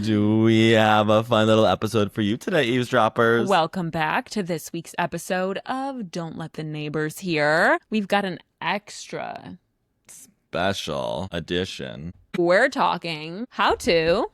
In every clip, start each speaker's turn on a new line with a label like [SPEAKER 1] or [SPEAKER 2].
[SPEAKER 1] Do we have a fun little episode for you today, eavesdroppers?
[SPEAKER 2] Welcome back to this week's episode of Don't Let the Neighbors Hear. We've got an extra
[SPEAKER 1] special edition.
[SPEAKER 2] We're talking how to...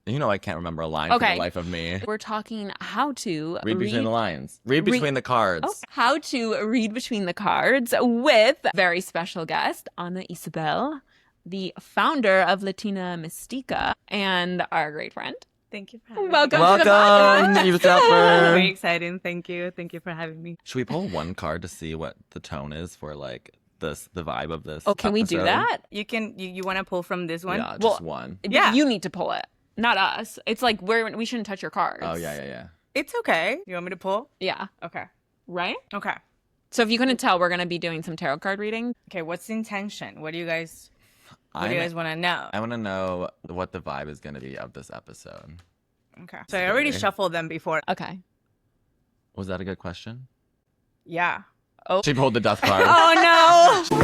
[SPEAKER 1] You know I can't remember a line for the life of me.
[SPEAKER 2] We're talking how to
[SPEAKER 1] read between the lines. Read between the cards.
[SPEAKER 2] Oh, how to read between the cards with very special guest, Ana Isabel, the founder of Latina Mystica and our great friend.
[SPEAKER 3] Thank you for having me.
[SPEAKER 2] Welcome to the podcast.
[SPEAKER 1] eavesdropper.
[SPEAKER 3] Very exciting. Thank you. Thank you for having me.
[SPEAKER 1] Should we pull one card to see what the tone is for like the vibe of this?
[SPEAKER 2] Oh, can we do that?
[SPEAKER 3] You can. You want to pull from this one?
[SPEAKER 1] Yeah, just one.
[SPEAKER 3] Yeah.
[SPEAKER 2] You need to pull it, not us. It's like we shouldn't touch your cards.
[SPEAKER 1] Oh yeah.
[SPEAKER 3] It's okay. You want me to pull?
[SPEAKER 2] Yeah.
[SPEAKER 3] Okay.
[SPEAKER 2] Right?
[SPEAKER 3] Okay.
[SPEAKER 2] So if you couldn't tell, we're going to be doing some tarot card reading.
[SPEAKER 3] Okay. What's the intention? What do you guys want to know?
[SPEAKER 1] I want to know what the vibe is going to be of this episode.
[SPEAKER 3] Okay. So I already shuffled them before.
[SPEAKER 2] Okay.
[SPEAKER 1] Was that a good question?
[SPEAKER 3] Yeah.
[SPEAKER 2] Oh.
[SPEAKER 1] She pulled the death card.
[SPEAKER 3] Oh no.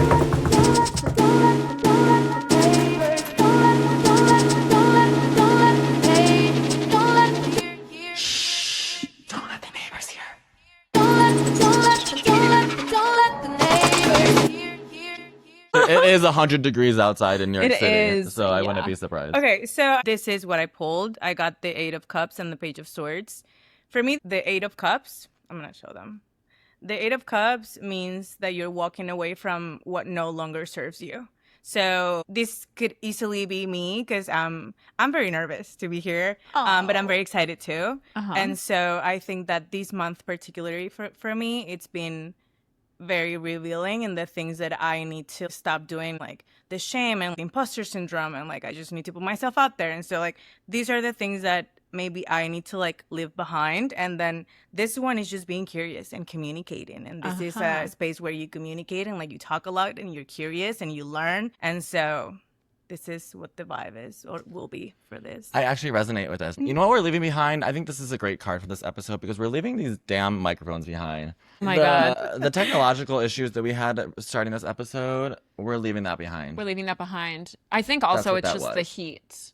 [SPEAKER 1] Don't let the neighbors hear. It is 100 degrees outside in New York
[SPEAKER 2] It
[SPEAKER 1] City,
[SPEAKER 2] is,
[SPEAKER 1] so I
[SPEAKER 2] yeah.
[SPEAKER 1] wouldn't be surprised.
[SPEAKER 3] Okay. So this is what I pulled. I got the Eight of Cups and the Page of Swords. For me, the Eight of Cups, I'm going to show them. The Eight of Cups means that you're walking away from what no longer serves you. So this could easily be me because I'm very nervous to be here, but I'm very excited too.
[SPEAKER 2] Uh-huh.
[SPEAKER 3] And so I think that this month particularly for me, it's been very revealing in the things that I need to stop doing, like the shame and the imposter syndrome, and like I just need to put myself out there. And so like these are the things that maybe I need to like leave behind. And then this one is just being curious and communicating. And this is a space where you communicate and like you talk a lot and you're curious and you learn. And so this is what the vibe is or will be for this.
[SPEAKER 1] I actually resonate with this. You know what we're leaving behind? I think this is a great card for this episode because we're leaving these damn microphones behind.
[SPEAKER 2] Oh my God.
[SPEAKER 1] The technological issues that we had starting this episode, we're leaving that behind.
[SPEAKER 2] We're leaving that behind. I think also
[SPEAKER 1] what
[SPEAKER 2] it's
[SPEAKER 1] that
[SPEAKER 2] just
[SPEAKER 1] was.
[SPEAKER 2] the heat.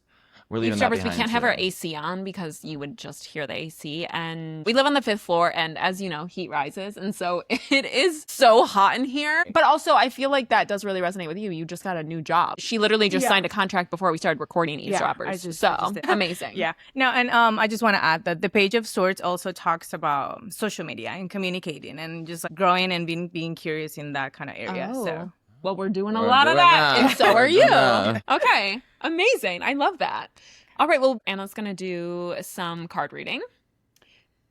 [SPEAKER 1] We're leaving that behind.
[SPEAKER 2] We can't have
[SPEAKER 1] too.
[SPEAKER 2] our AC on because you would just hear the AC. And we live on the 5th floor, and as you know, heat rises. And so it is so hot in here. But also, I feel like that does really resonate with you. You just got a new job. She literally just signed a contract before we started recording Eavesdroppers.
[SPEAKER 3] I just did.
[SPEAKER 2] Amazing.
[SPEAKER 3] Yeah. No, and I just want to add that the Page of Swords also talks about social media and communicating and just like growing and being curious in that kind of area.
[SPEAKER 2] Oh.
[SPEAKER 3] So
[SPEAKER 2] Well, we're doing a
[SPEAKER 1] We're
[SPEAKER 2] lot of
[SPEAKER 1] doing
[SPEAKER 2] that,
[SPEAKER 1] that.
[SPEAKER 2] and so are
[SPEAKER 1] We're
[SPEAKER 2] you.
[SPEAKER 1] doing that.
[SPEAKER 2] Okay, amazing. I love that. All right, well, Anna's going to do some card reading.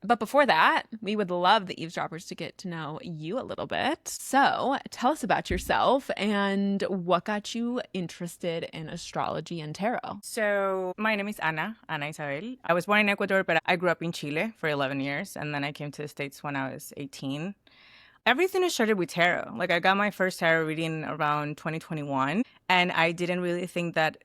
[SPEAKER 2] But before that, we would love the eavesdroppers to get to know you a little bit. So tell us about yourself and what got you interested in astrology and tarot.
[SPEAKER 3] So my name is Ana Isabel. I was born in Ecuador, but I grew up in Chile for 11 years. And then I came to the States when I was 18. Everything started with tarot. Like I got my first tarot reading around 2021. And I didn't really think that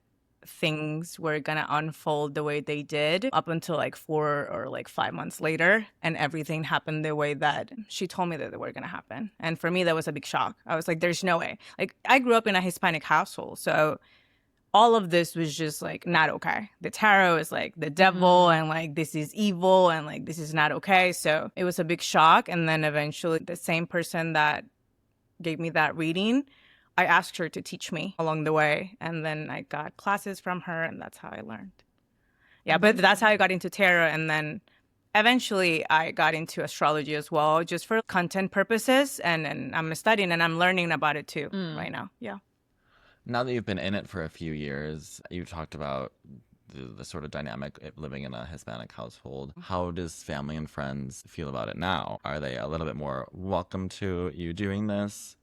[SPEAKER 3] things were gonna unfold the way they did up until like 4 or like 5 months later, and everything happened the way that she told me that they were gonna happen. And for me, that was a big shock. I was like, there's no way. Like I grew up in a Hispanic household, so all of this was just like not okay. The tarot is like the devil and like this is evil and like this is not okay. So it was a big shock. And then eventually the same person that gave me that reading, I asked her to teach me along the way. And then I got classes from her and that's how I learned. Yeah, but that's how I got into tarot. And then eventually I got into astrology as well, just for content purposes. And I'm studying and I'm learning about it too right now. Yeah.
[SPEAKER 1] Now that you've been in it for a few years, you talked about the sort of dynamic of living in a Hispanic household. How does family and friends feel about it now? Are they a little bit more welcome to you doing this?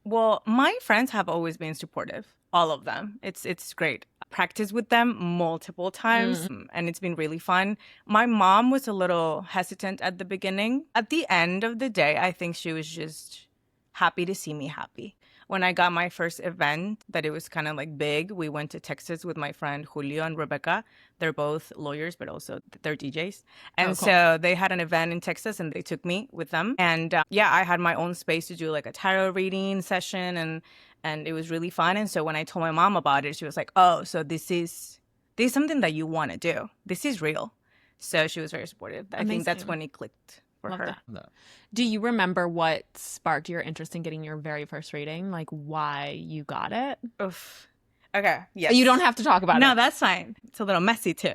[SPEAKER 3] Well, my friends have always been supportive. All of them. It's great. I practiced with them multiple times and it's been really fun. My mom was a little hesitant at the beginning. At the end of the day, I think she was just happy to see me happy. When I got my first event, that it was kind of like big, we went to Texas with my friend Julio and Rebecca. They're both lawyers, but also they're DJs. And so they had an event in Texas and they took me with them. And I had my own space to do like a tarot reading session and it was really fun. And so when I told my mom about it, she was like, oh, so this is this is something that you want to do. This is real. So she was very supportive. I think that's
[SPEAKER 2] Amazing.
[SPEAKER 3] when it clicked for
[SPEAKER 2] Love
[SPEAKER 3] her.
[SPEAKER 2] that.
[SPEAKER 1] No.
[SPEAKER 2] Do you remember what sparked your interest in getting your very first reading? Like why you got it?
[SPEAKER 3] Oof. Okay. Yes.
[SPEAKER 2] You don't have to talk about
[SPEAKER 3] No,
[SPEAKER 2] it.
[SPEAKER 3] that's fine. It's a little messy too.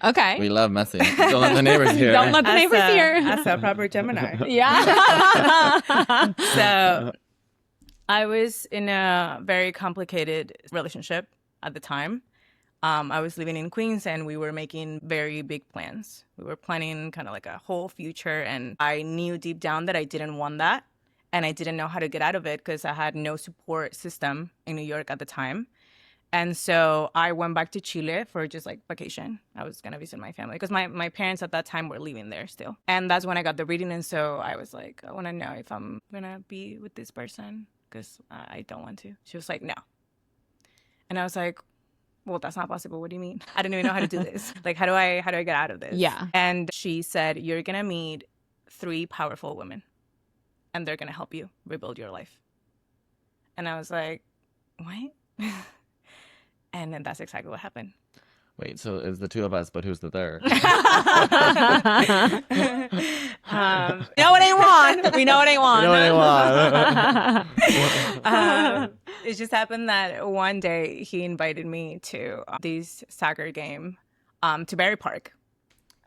[SPEAKER 2] Okay.
[SPEAKER 1] We love messy. Don't let the neighbors hear.
[SPEAKER 2] Don't let the neighbors hear.
[SPEAKER 3] As a proper Gemini.
[SPEAKER 2] Yeah.
[SPEAKER 3] So I was in a very complicated relationship at the time. I was living in Queens and we were making very big plans. We were planning kind of like a whole future, and I knew deep down that I didn't want that. And I didn't know how to get out of it because I had no support system in New York at the time. And so I went back to Chile for just like vacation. I was going to visit my family because my parents at that time were living there still. And that's when I got the reading. And so I was like, I want to know if I'm going to be with this person because I don't want to. She was like, no. And I was like, well, that's not possible. What do you mean? I don't even know how to do this. Like, how do I get out of this?
[SPEAKER 2] Yeah.
[SPEAKER 3] And she said, you're going to meet 3 powerful women and they're going to help you rebuild your life. And I was like, what? And then that's exactly what happened.
[SPEAKER 1] Wait, so it's the two of us, but who's the third?
[SPEAKER 2] We know it ain't Juan. We know it ain't Juan.
[SPEAKER 3] It just happened that one day he invited me to this soccer game to Berry Park.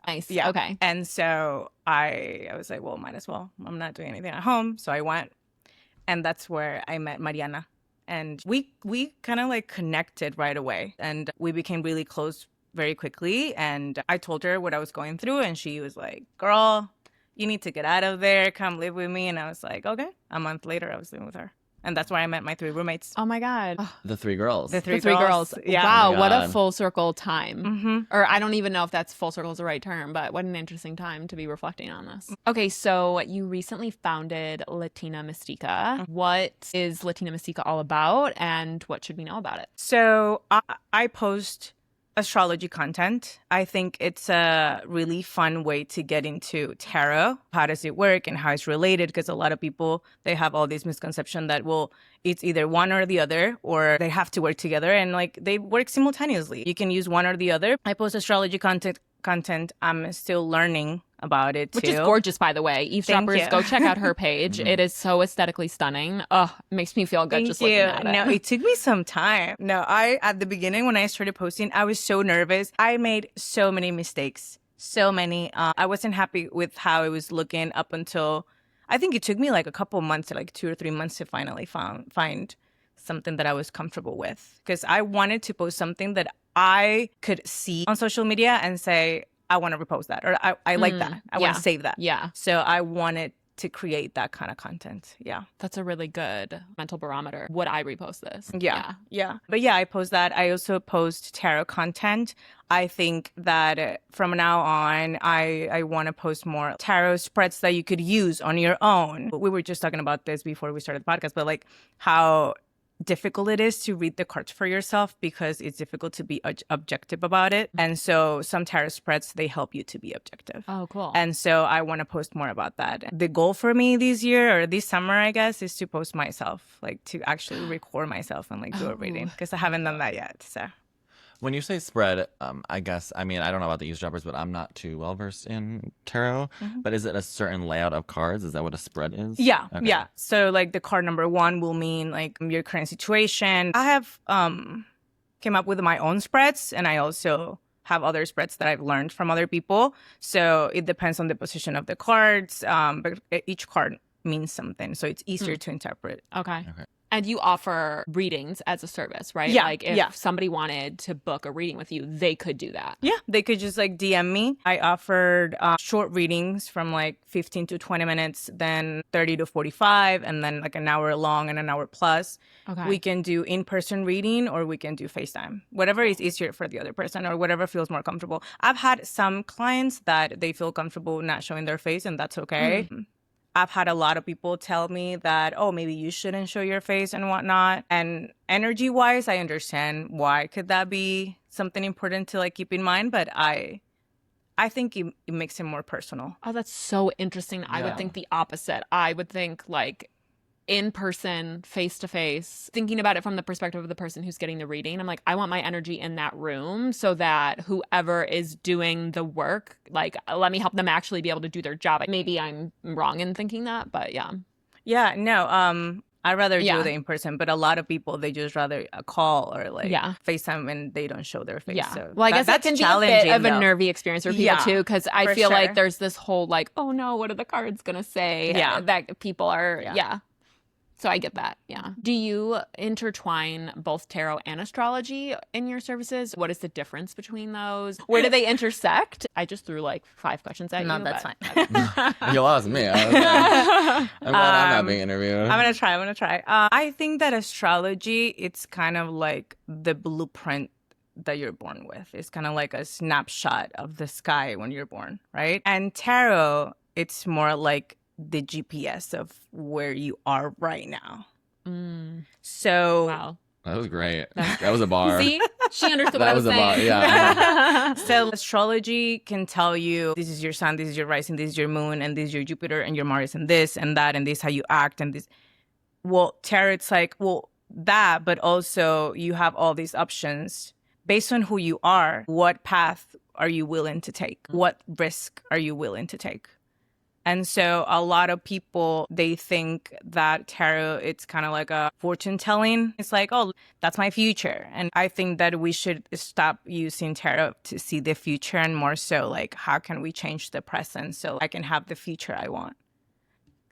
[SPEAKER 2] Nice.
[SPEAKER 3] Yeah.
[SPEAKER 2] Okay.
[SPEAKER 3] And so I was like, well, might as well. I'm not doing anything at home. So I went. And that's where I met Mariana. And we kind of like connected right away. And we became really close very quickly. And I told her what I was going through. And she was like, girl, you need to get out of there. Come live with me. And I was like, okay. A month later, I was living with her. And that's where I met my 3 roommates.
[SPEAKER 2] Oh my God.
[SPEAKER 1] The 3 girls.
[SPEAKER 3] The
[SPEAKER 2] The three girls.
[SPEAKER 3] Yeah.
[SPEAKER 2] Wow,
[SPEAKER 1] Oh my
[SPEAKER 2] what a
[SPEAKER 1] God.
[SPEAKER 2] full circle time.
[SPEAKER 3] Mm-hmm.
[SPEAKER 2] Or I don't even know if that's full circle is the right term, but what an interesting time to be reflecting on this. Okay, so you recently founded Latina Mystica. What is Latina Mystica all about, and what should we know about it?
[SPEAKER 3] So I post astrology content. I think it's a really fun way to get into tarot. How does it work and how it's related? Because a lot of people, they have all this misconception that, well, it's either one or the other, or they have to work together, and like they work simultaneously. You can use one or the other. I post astrology content. I'm still learning about it too.
[SPEAKER 2] Which is gorgeous, by the way. Eavesdroppers,
[SPEAKER 3] you.
[SPEAKER 2] go check out her page. It is so aesthetically stunning. Oh, it makes me feel good just looking at it.
[SPEAKER 3] No, it took me some time. No, at the beginning when I started posting, I was so nervous. I made so many mistakes. So many. I wasn't happy with how it was looking up until, I think it took me like a couple months, like 2 or 3 months to finally find something that I was comfortable with. Because I wanted to post something that I could see on social media and say, I want to repost that, or I like that. I want
[SPEAKER 2] yeah.
[SPEAKER 3] to save that.
[SPEAKER 2] Yeah,
[SPEAKER 3] So I wanted to create that kind of content. Yeah.
[SPEAKER 2] that's a really good mental barometer. Would I repost this?
[SPEAKER 3] Yeah. But yeah, I post that. I also post tarot content. I think that from now on, I want to post more tarot spreads that you could use on your own. We were just talking about this before we started the podcast, but like how difficult it is to read the cards for yourself because it's difficult to be objective about it. And so some tarot spreads, they help you to be objective.
[SPEAKER 2] Oh, cool.
[SPEAKER 3] And so I want to post more about that. The goal for me this year or this summer, I guess, is to post myself, like to actually record myself and like do a reading because I haven't done that yet. So
[SPEAKER 1] When you say spread, I guess, I mean, I don't know about the eavesdroppers, but I'm not too well versed in tarot. But is it a certain layout of cards? Is that what a spread is?
[SPEAKER 3] yeah,
[SPEAKER 1] Okay.
[SPEAKER 3] yeah. So like the card number 1 will mean like your current situation. I have came up with my own spreads, and I also have other spreads that I've learned from other people. So it depends on the position of the cards, but each card means something, so it's easier to interpret.
[SPEAKER 2] Okay. And you offer readings as a service, right?
[SPEAKER 3] Yeah,
[SPEAKER 2] Like if
[SPEAKER 3] yeah.
[SPEAKER 2] somebody wanted to book a reading with you, they could do that.
[SPEAKER 3] Yeah, they could just like DM me. I offered short readings from like 15 to 20 minutes, then 30 to 45, and then like an hour long and an hour plus.
[SPEAKER 2] Okay.
[SPEAKER 3] We can do in-person reading or we can do FaceTime. Whatever is easier for the other person or whatever feels more comfortable. I've had some clients that they feel comfortable not showing their face, and that's okay. I've had a lot of people tell me that, oh, maybe you shouldn't show your face and whatnot. And energy-wise, I understand why could that be something important to like keep in mind. But I think it makes it more personal.
[SPEAKER 2] Oh, that's so interesting. I would
[SPEAKER 1] Yeah.
[SPEAKER 2] think the opposite. I would think like in person, face to face, thinking about it from the perspective of the person who's getting the reading. I'm like, I want my energy in that room so that whoever is doing the work, like, let me help them actually be able to do their job. Maybe I'm wrong in thinking that, but yeah.
[SPEAKER 3] Yeah, no, I'd rather
[SPEAKER 2] Yeah.
[SPEAKER 3] do it in person, but a lot of people, they just rather a call or like
[SPEAKER 2] Yeah.
[SPEAKER 3] FaceTime and they don't show their face.
[SPEAKER 2] Yeah.
[SPEAKER 3] So
[SPEAKER 2] Well, I guess that
[SPEAKER 3] that's
[SPEAKER 2] can be a
[SPEAKER 3] challenging,
[SPEAKER 2] bit of a
[SPEAKER 3] though.
[SPEAKER 2] nervy experience for people
[SPEAKER 3] Yeah,
[SPEAKER 2] too, because I
[SPEAKER 3] for
[SPEAKER 2] feel like
[SPEAKER 3] sure.
[SPEAKER 2] there's this whole like, oh no, what are the cards gonna say?
[SPEAKER 3] Yeah.
[SPEAKER 2] That people are,
[SPEAKER 3] Yeah.
[SPEAKER 2] yeah. So I get that. Yeah. Do you intertwine both tarot and astrology in your services? What is the difference between those? Where do they intersect? I just threw like 5 questions at
[SPEAKER 3] No,
[SPEAKER 2] you.
[SPEAKER 3] that's
[SPEAKER 2] but-
[SPEAKER 3] fine.
[SPEAKER 1] You lost me. I'm glad I'm not being interviewed.
[SPEAKER 3] I'm gonna try. I think that astrology, it's kind of like the blueprint that you're born with. It's kind of like a snapshot of the sky when you're born, right? And tarot, it's more like the GPS of where you are right now.
[SPEAKER 2] Mm,
[SPEAKER 3] So
[SPEAKER 2] wow.
[SPEAKER 1] That was great. That was a bar.
[SPEAKER 2] See? She understood what
[SPEAKER 1] That
[SPEAKER 2] I was
[SPEAKER 1] was a bar,
[SPEAKER 2] saying.
[SPEAKER 1] yeah.
[SPEAKER 3] So astrology can tell you this is your sun, this is your rising, this is your moon, and this is your Jupiter and your Mars, and this and that, and this how you act, and this. Well, tarot, it's like, well, that, but also you have all these options based on who you are. What path are you willing to take? What risk are you willing to take? And so a lot of people, they think that tarot, it's kind of like a fortune telling. It's like, oh, that's my future. And I think that we should stop using tarot to see the future and more so like, how can we change the present so I can have the future I want?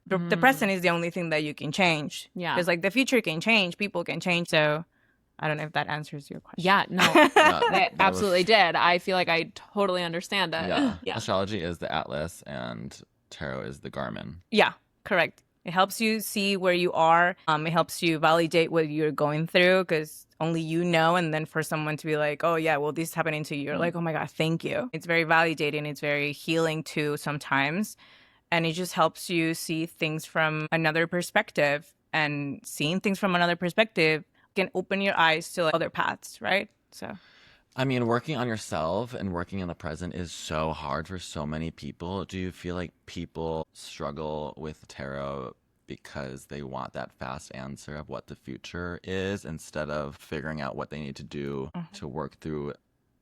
[SPEAKER 3] The present is the only thing that you can change.
[SPEAKER 2] Yeah.
[SPEAKER 3] Because like the future can change, people can change. So I don't know if that answers your question.
[SPEAKER 2] Yeah, no,
[SPEAKER 1] Yeah,
[SPEAKER 2] that
[SPEAKER 1] was-
[SPEAKER 2] absolutely did. I feel like I totally understand it.
[SPEAKER 1] Yeah. Astrology is the atlas and tarot is the Garmin.
[SPEAKER 3] Yeah, correct. It helps you see where you are. It helps you validate what you're going through because only you know. And then for someone to be like, oh, yeah, well, this is happening to you. You're like, oh, my God, thank you. It's very validating. It's very healing too sometimes. And it just helps you see things from another perspective. And seeing things from another perspective can open your eyes to other paths, right? So.
[SPEAKER 1] I mean, working on yourself and working in the present is so hard for so many people. Do you feel like people struggle with tarot because they want that fast answer of what the future is instead of figuring out what they need to do to work through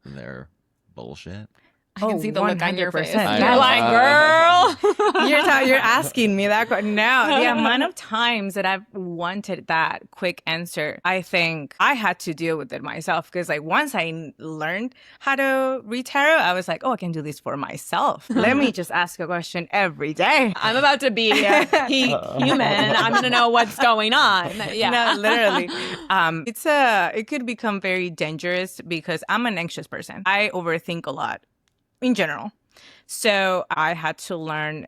[SPEAKER 1] their bullshit?
[SPEAKER 2] I can see the look on your face.
[SPEAKER 3] 100%.
[SPEAKER 2] You're
[SPEAKER 1] know.
[SPEAKER 2] like, girl.
[SPEAKER 3] You're asking me that question. No, the amount of times that I've wanted that quick answer, I think I had to deal with it myself because like once I learned how to read tarot, I was like, oh, I can do this for myself. Let me just ask a question every day.
[SPEAKER 2] I'm about to be human. I'm going to know what's going on. Yeah.
[SPEAKER 3] No, literally. It could become very dangerous because I'm an anxious person. I overthink a lot in general. So I had to learn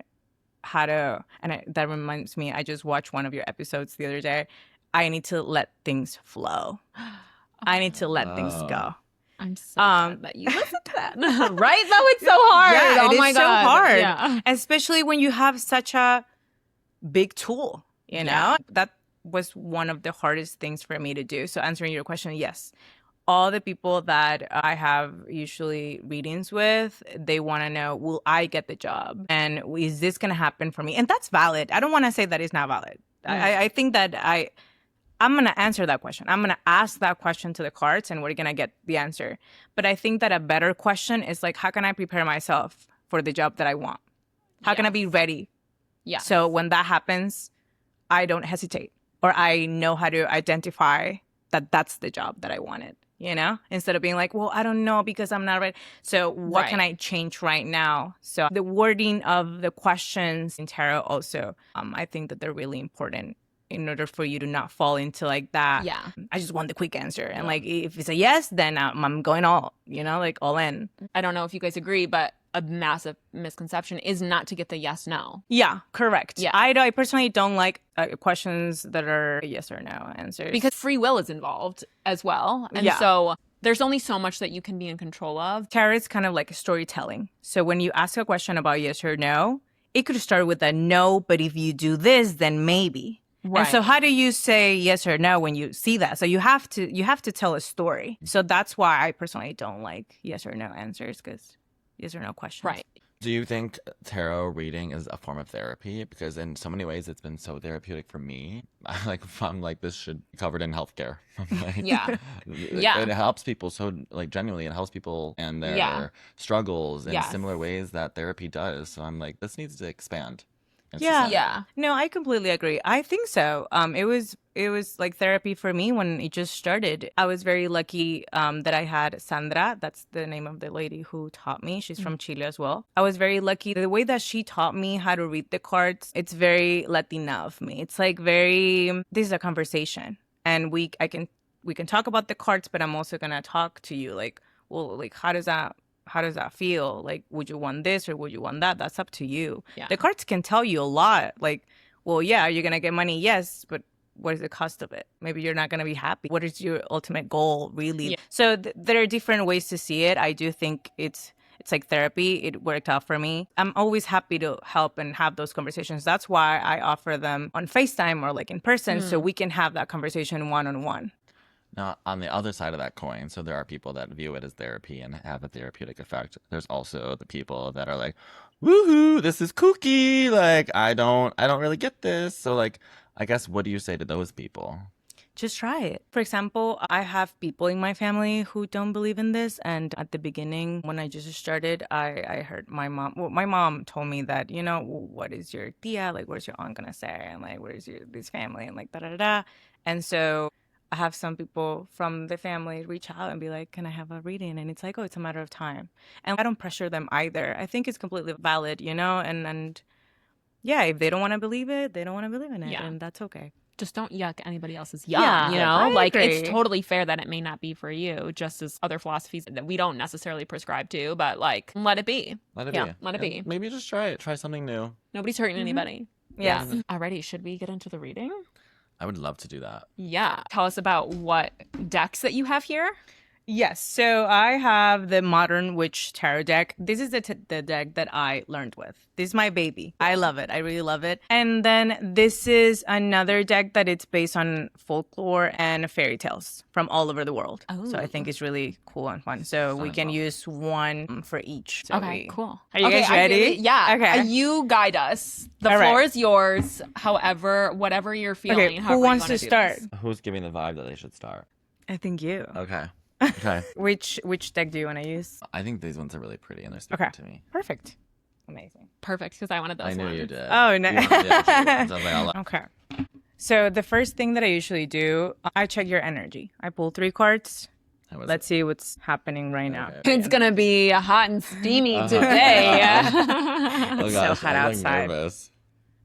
[SPEAKER 3] how to, that reminds me, I just watched one of your episodes the other day. I need to let things flow. I need to let things go.
[SPEAKER 2] I'm so glad that you listened to that. Right? Though it's so hard.
[SPEAKER 3] Yeah,
[SPEAKER 2] oh
[SPEAKER 3] it
[SPEAKER 2] my
[SPEAKER 3] is
[SPEAKER 2] God.
[SPEAKER 3] so hard.
[SPEAKER 2] Yeah.
[SPEAKER 3] Especially when you have such a big tool, you know?
[SPEAKER 2] Yeah.
[SPEAKER 3] That was one of the hardest things for me to do. So answering your question, yes. All the people that I have usually readings with, they want to know, will I get the job? And is this going to happen for me? And that's valid. I don't want to say that it's not valid. I think that I'm going to answer that question. I'm going to ask that question to the cards and we're going to get the answer. But I think that a better question is like, how can I prepare myself for the job that I want? How can I be ready?
[SPEAKER 2] Yeah.
[SPEAKER 3] So when that happens, I don't hesitate or I know how to identify that that's the job that I wanted. You know, instead of being like, well, I don't know because I'm not ready. So what can I change right now? So the wording of the questions in tarot also, I think that they're really important in order for you to not fall into like that.
[SPEAKER 2] Yeah.
[SPEAKER 3] I just want the quick answer. And like, if it's a yes, then I'm going all, like all in.
[SPEAKER 2] I don't know if you guys agree, but a massive misconception is not to get the yes, no.
[SPEAKER 3] Yeah, correct.
[SPEAKER 2] Yeah.
[SPEAKER 3] I personally don't like questions that are yes or no answers.
[SPEAKER 2] Because free will is involved as well. And so there's only so much that you can be in control of.
[SPEAKER 3] Tarot is kind of like storytelling. So when you ask a question about yes or no, it could start with a no, but if you do this, then maybe.
[SPEAKER 2] Right.
[SPEAKER 3] And so how do you say yes or no when you see that? So you have to tell a story. So that's why I personally don't like yes or no answers because yes or no questions.
[SPEAKER 2] Right.
[SPEAKER 1] Do you think tarot reading is a form of therapy? Because in so many ways, it's been so therapeutic for me. I'm like, this should be covered in healthcare. I'm like,
[SPEAKER 2] Yeah. Yeah.
[SPEAKER 1] It helps people so like genuinely. It helps people and their
[SPEAKER 2] Yeah.
[SPEAKER 1] struggles in
[SPEAKER 2] Yes.
[SPEAKER 1] similar ways that therapy does. So I'm like, this needs to expand. in
[SPEAKER 3] Yeah.
[SPEAKER 1] society.
[SPEAKER 2] Yeah.
[SPEAKER 3] No, I completely agree. I think so. It was like therapy for me when it just started. I was very lucky that I had Sandra. That's the name of the lady who taught me. She's from Chile as well. I was very lucky. The way that she taught me how to read the cards, it's very Latina of me. It's like very, this is a conversation, and we can talk about the cards, but I'm also gonna talk to you like, well, like how does that feel? Like, would you want this or would you want that? That's up to you.
[SPEAKER 2] Yeah.
[SPEAKER 3] The cards can tell you a lot. Like, well, yeah, you're going to get money. Yes. But what is the cost of it? Maybe you're not going to be happy. What is your ultimate goal, really?
[SPEAKER 2] Yeah.
[SPEAKER 3] So there are different ways to see it. I do think it's like therapy. It worked out for me. I'm always happy to help and have those conversations. That's why I offer them on FaceTime or like in person so we can have that conversation one-on-one.
[SPEAKER 1] Now, on the other side of that coin, so there are people that view it as therapy and have a therapeutic effect. There's also the people that are like, woohoo, this is kooky. Like, I don't really get this. So like, I guess, what do you say to those people?
[SPEAKER 3] Just try it. For example, I have people in my family who don't believe in this. And at the beginning, when I just started, I heard my mom. Well, my mom told me that, what is your tia? Like, what's your aunt going to say? And like, where's this family? And like, da da da. And so I have some people from the family reach out and be like, can I have a reading? And it's like, oh, it's a matter of time. And I don't pressure them either. I think it's completely valid, and yeah, if they don't want to believe it, they don't want to believe in it.
[SPEAKER 2] Yeah.
[SPEAKER 3] And that's okay.
[SPEAKER 2] Just don't yuck anybody else's yum,
[SPEAKER 3] Yeah, I
[SPEAKER 2] like
[SPEAKER 3] agree.
[SPEAKER 2] it's totally fair that it may not be for you, just as other philosophies that we don't necessarily prescribe to, but like let it be.
[SPEAKER 1] Let it
[SPEAKER 3] Yeah,
[SPEAKER 1] be.
[SPEAKER 2] let it be.
[SPEAKER 1] And maybe just try it. Try something new.
[SPEAKER 2] Nobody's hurting anybody.
[SPEAKER 3] Yes.
[SPEAKER 2] Alrighty, should we get into the reading?
[SPEAKER 1] I would love to do that.
[SPEAKER 2] Yeah. Tell us about what decks that you have here.
[SPEAKER 3] Yes, so I have the Modern Witch Tarot deck. This is the deck that I learned with. This is my baby. I love it. I really love it. And then this is another deck that it's based on folklore and fairy tales from all over the world. So I think it's really cool and fun. So we can use one for each. So
[SPEAKER 2] Okay, cool.
[SPEAKER 3] Are you guys ready?
[SPEAKER 2] Yeah.
[SPEAKER 3] Okay.
[SPEAKER 2] You guide us. The
[SPEAKER 3] All right.
[SPEAKER 2] floor is yours. However, whatever you're feeling.
[SPEAKER 3] Okay,
[SPEAKER 2] however
[SPEAKER 3] who
[SPEAKER 2] you
[SPEAKER 3] wants
[SPEAKER 2] wanna
[SPEAKER 3] to
[SPEAKER 2] do
[SPEAKER 3] start?
[SPEAKER 2] this.
[SPEAKER 1] Who's giving the vibe that they should start?
[SPEAKER 3] I think you.
[SPEAKER 1] Okay. Okay.
[SPEAKER 3] Which deck do you want to use?
[SPEAKER 1] I think these ones are really pretty and they're speaking
[SPEAKER 3] Okay.
[SPEAKER 1] to me.
[SPEAKER 3] Perfect. Amazing.
[SPEAKER 2] Perfect, because I wanted those
[SPEAKER 1] I knew
[SPEAKER 2] ones.
[SPEAKER 1] you did.
[SPEAKER 3] Oh, no.
[SPEAKER 1] You wanted the energy. So I was like, I'll let-
[SPEAKER 3] Okay. So the first thing that I usually do, I check your energy. I pull 3 cards.
[SPEAKER 1] I was-
[SPEAKER 3] Let's see what's happening right now.
[SPEAKER 1] Okay.
[SPEAKER 2] It's gonna be hot and steamy today.
[SPEAKER 1] Oh
[SPEAKER 3] It's
[SPEAKER 1] gosh,
[SPEAKER 3] so hot
[SPEAKER 1] I'm like
[SPEAKER 3] outside.
[SPEAKER 1] nervous.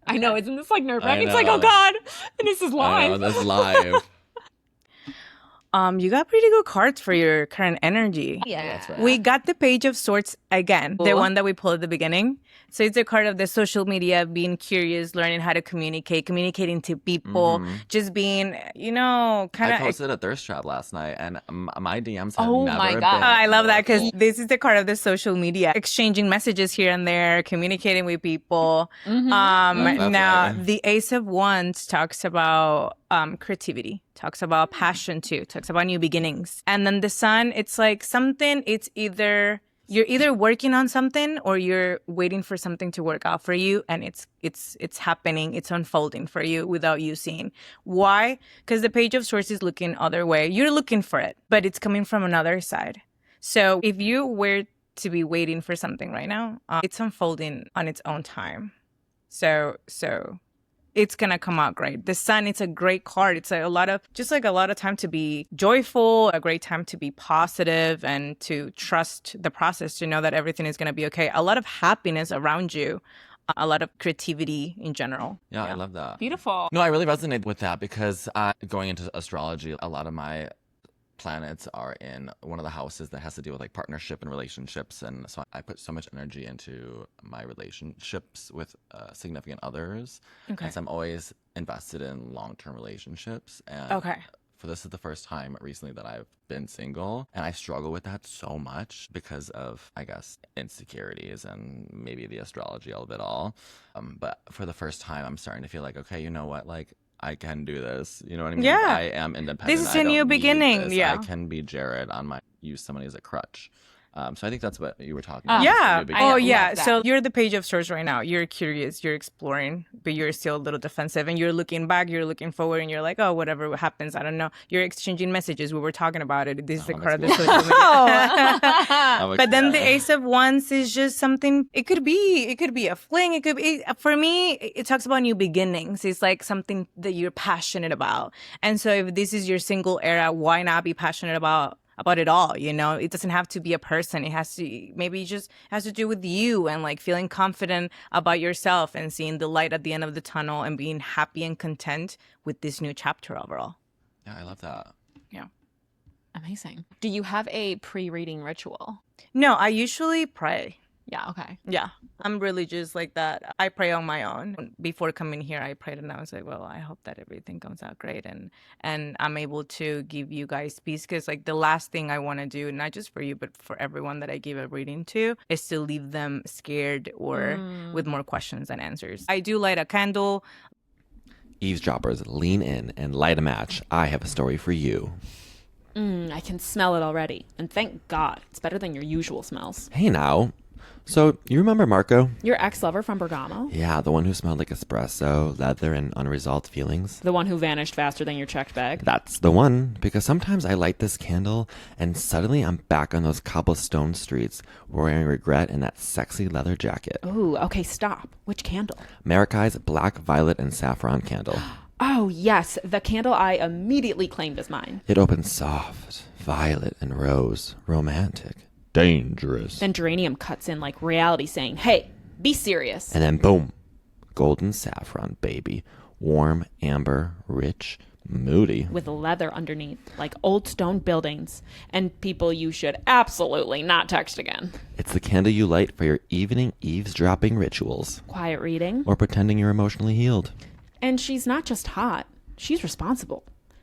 [SPEAKER 2] I know, isn't this like nerve
[SPEAKER 1] I
[SPEAKER 2] wracking? It's like,
[SPEAKER 1] know.
[SPEAKER 2] oh god, and this is
[SPEAKER 1] I know,
[SPEAKER 2] live.
[SPEAKER 1] that's live.
[SPEAKER 3] You got pretty good cards for your current energy.
[SPEAKER 2] Yeah,
[SPEAKER 1] That's right.
[SPEAKER 3] We got the Page of Swords again, the
[SPEAKER 2] Cool.
[SPEAKER 3] one that we pulled at the beginning. So it's a card of the social media, being curious, learning how to communicating to people, just being,
[SPEAKER 1] I
[SPEAKER 3] kind of.
[SPEAKER 1] posted a thirst trap last night, and my DMs have
[SPEAKER 2] Oh
[SPEAKER 1] never
[SPEAKER 2] my
[SPEAKER 1] been.
[SPEAKER 2] God.
[SPEAKER 3] I love that because
[SPEAKER 1] more
[SPEAKER 3] this is the card of the social media, exchanging messages here and there, communicating with people.
[SPEAKER 1] That's
[SPEAKER 3] Now,
[SPEAKER 1] right.
[SPEAKER 3] the Ace of Wands talks about creativity, talks about passion too, talks about new beginnings. And then the Sun, it's like something, you're either working on something or you're waiting for something to work out for you, and it's happening, it's unfolding for you without you seeing. Why? Because the Page of Swords is looking other way. You're looking for it, but it's coming from another side. So if you were to be waiting for something right now, it's unfolding on its own time. So it's gonna come out great. The Sun, it's a great card. It's a lot of time to be joyful, a great time to be positive and to trust the process, to know that everything is gonna be okay. A lot of happiness around you, a lot of creativity in general.
[SPEAKER 1] Yeah, I love that.
[SPEAKER 2] Beautiful.
[SPEAKER 1] No, I really resonate with that because going into astrology, a lot of my planets are in one of the houses that has to deal with like partnership and relationships, and so I put so much energy into my relationships with significant others.
[SPEAKER 3] Okay.
[SPEAKER 1] And so I'm always invested in long-term relationships, and
[SPEAKER 3] Okay.
[SPEAKER 1] for this is the first time recently that I've been single, and I struggle with that so much because of, I guess, insecurities and maybe the astrology of it all. But for the first time, I'm starting to feel like, okay, you know what, like I can do this. You know what I mean?
[SPEAKER 3] Yeah.
[SPEAKER 1] I am independent.
[SPEAKER 3] This is
[SPEAKER 1] I
[SPEAKER 3] a new
[SPEAKER 1] don't need
[SPEAKER 3] beginning,
[SPEAKER 1] this.
[SPEAKER 3] yeah.
[SPEAKER 1] I can be Jared use somebody as a crutch. So I think that's what you were talking about.
[SPEAKER 3] Yeah.
[SPEAKER 1] Maybe-
[SPEAKER 3] Oh,
[SPEAKER 2] love
[SPEAKER 3] yeah.
[SPEAKER 2] that.
[SPEAKER 3] So you're the page of swords right now. You're curious, you're exploring, but you're still a little defensive, and you're looking back, you're looking forward, and you're like, oh, whatever happens, I don't know. You're exchanging messages. We were talking about it. This is the
[SPEAKER 1] that
[SPEAKER 3] card of the
[SPEAKER 1] makes me
[SPEAKER 3] social media.
[SPEAKER 1] I'm
[SPEAKER 3] But then the
[SPEAKER 1] excited.
[SPEAKER 3] Ace of Wands is just something. It could be a fling. It could be, for me, it talks about new beginnings. It's like something that you're passionate about. And so if this is your single era, why not be passionate about it all? You know, it doesn't have to be a person. It has to, maybe just has to do with you, and like feeling confident about yourself and seeing the light at the end of the tunnel and being happy and content with this new chapter overall.
[SPEAKER 1] Yeah, I love that.
[SPEAKER 3] Yeah.
[SPEAKER 2] Amazing. Do you have a pre-reading ritual?
[SPEAKER 3] No, I usually pray.
[SPEAKER 2] Yeah, okay.
[SPEAKER 3] Yeah, I'm religious like that. I pray on my own. Before coming here, I prayed and I was like, well, I hope that everything comes out great, and I'm able to give you guys peace, because like the last thing I want to do, not just for you, but for everyone that I give a reading to, is to leave them scared or with more questions than answers. I do light a candle.
[SPEAKER 1] Eavesdroppers, lean in and light a match. I have a story for you.
[SPEAKER 2] I can smell it already. And thank God, it's better than your usual smells.
[SPEAKER 1] Hey now. So, you remember Marco?
[SPEAKER 2] Your ex-lover from Bergamo?
[SPEAKER 1] Yeah, the one who smelled like espresso, leather, and unresolved feelings.
[SPEAKER 2] The one who vanished faster than your checked bag?
[SPEAKER 1] That's the one, because sometimes I light this candle and suddenly I'm back on those cobblestone streets wearing regret in that sexy leather jacket.
[SPEAKER 2] Ooh, okay, stop. Which candle?
[SPEAKER 1] Maracai's black, violet, and saffron candle.
[SPEAKER 2] Oh, yes, the candle I immediately claimed as mine.
[SPEAKER 1] It opens soft, violet and rose, romantic, dangerous.
[SPEAKER 2] Then geranium cuts in like reality saying, hey, be serious.
[SPEAKER 1] And then boom, golden saffron, baby. Warm, amber, rich, moody.
[SPEAKER 2] With leather underneath, like old stone buildings, and people you should absolutely not text again.
[SPEAKER 1] It's the candle you light for your evening eavesdropping rituals.
[SPEAKER 2] Quiet reading.
[SPEAKER 1] Or pretending you're emotionally healed.
[SPEAKER 2] And she's not just hot, she's responsible.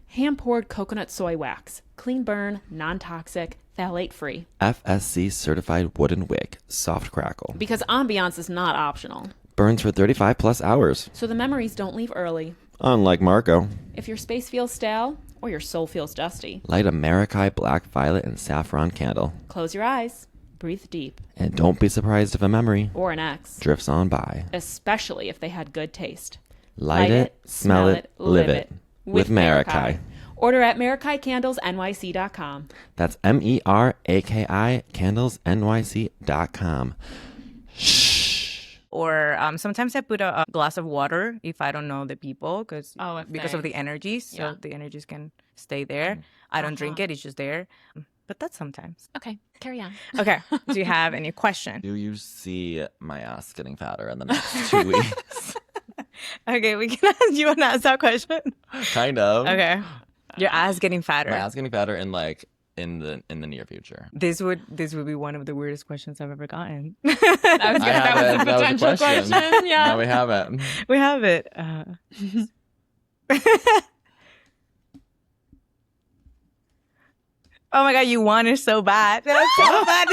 [SPEAKER 2] Hand-poured coconut soy wax. Clean burn, non-toxic, phthalate-free.
[SPEAKER 1] FSC certified wooden wick, soft crackle.
[SPEAKER 2] Because ambiance is not optional.
[SPEAKER 1] Burns for 35 plus hours.
[SPEAKER 2] So the memories don't leave early.
[SPEAKER 1] Unlike Marco.
[SPEAKER 2] If your space feels stale, or your soul feels dusty,
[SPEAKER 1] Light a Maracai black, violet, and saffron candle.
[SPEAKER 2] close your eyes, breathe deep,
[SPEAKER 1] And don't be surprised if a memory
[SPEAKER 2] or an ex.
[SPEAKER 1] drifts on by.
[SPEAKER 2] Especially if they had good taste.
[SPEAKER 1] Light it, smell it, live it. With Maracai.
[SPEAKER 2] Order at MaracaiCandlesNYC.com.
[SPEAKER 1] That's MERAKI candlesnyc.com. Shh.
[SPEAKER 3] Or sometimes I put a glass of water if I don't know the people, because of the energies. So
[SPEAKER 2] Yeah.
[SPEAKER 3] the energies can stay there. I don't drink it. It's just there. But that's sometimes.
[SPEAKER 2] Okay, carry on.
[SPEAKER 3] Okay. Do you have any question?
[SPEAKER 1] Do you see my ass getting fatter in the next 2 weeks?
[SPEAKER 3] Okay, we can ask you an ask that question.
[SPEAKER 1] Kind of.
[SPEAKER 3] Okay. Your ass getting fatter.
[SPEAKER 1] My ass getting fatter in like in the near future.
[SPEAKER 3] This would be one of the weirdest questions I've ever gotten.
[SPEAKER 2] That was a potential question. Yeah.
[SPEAKER 1] No, we haven't.
[SPEAKER 3] We have it. Oh my god, you want it so bad. That's so bad.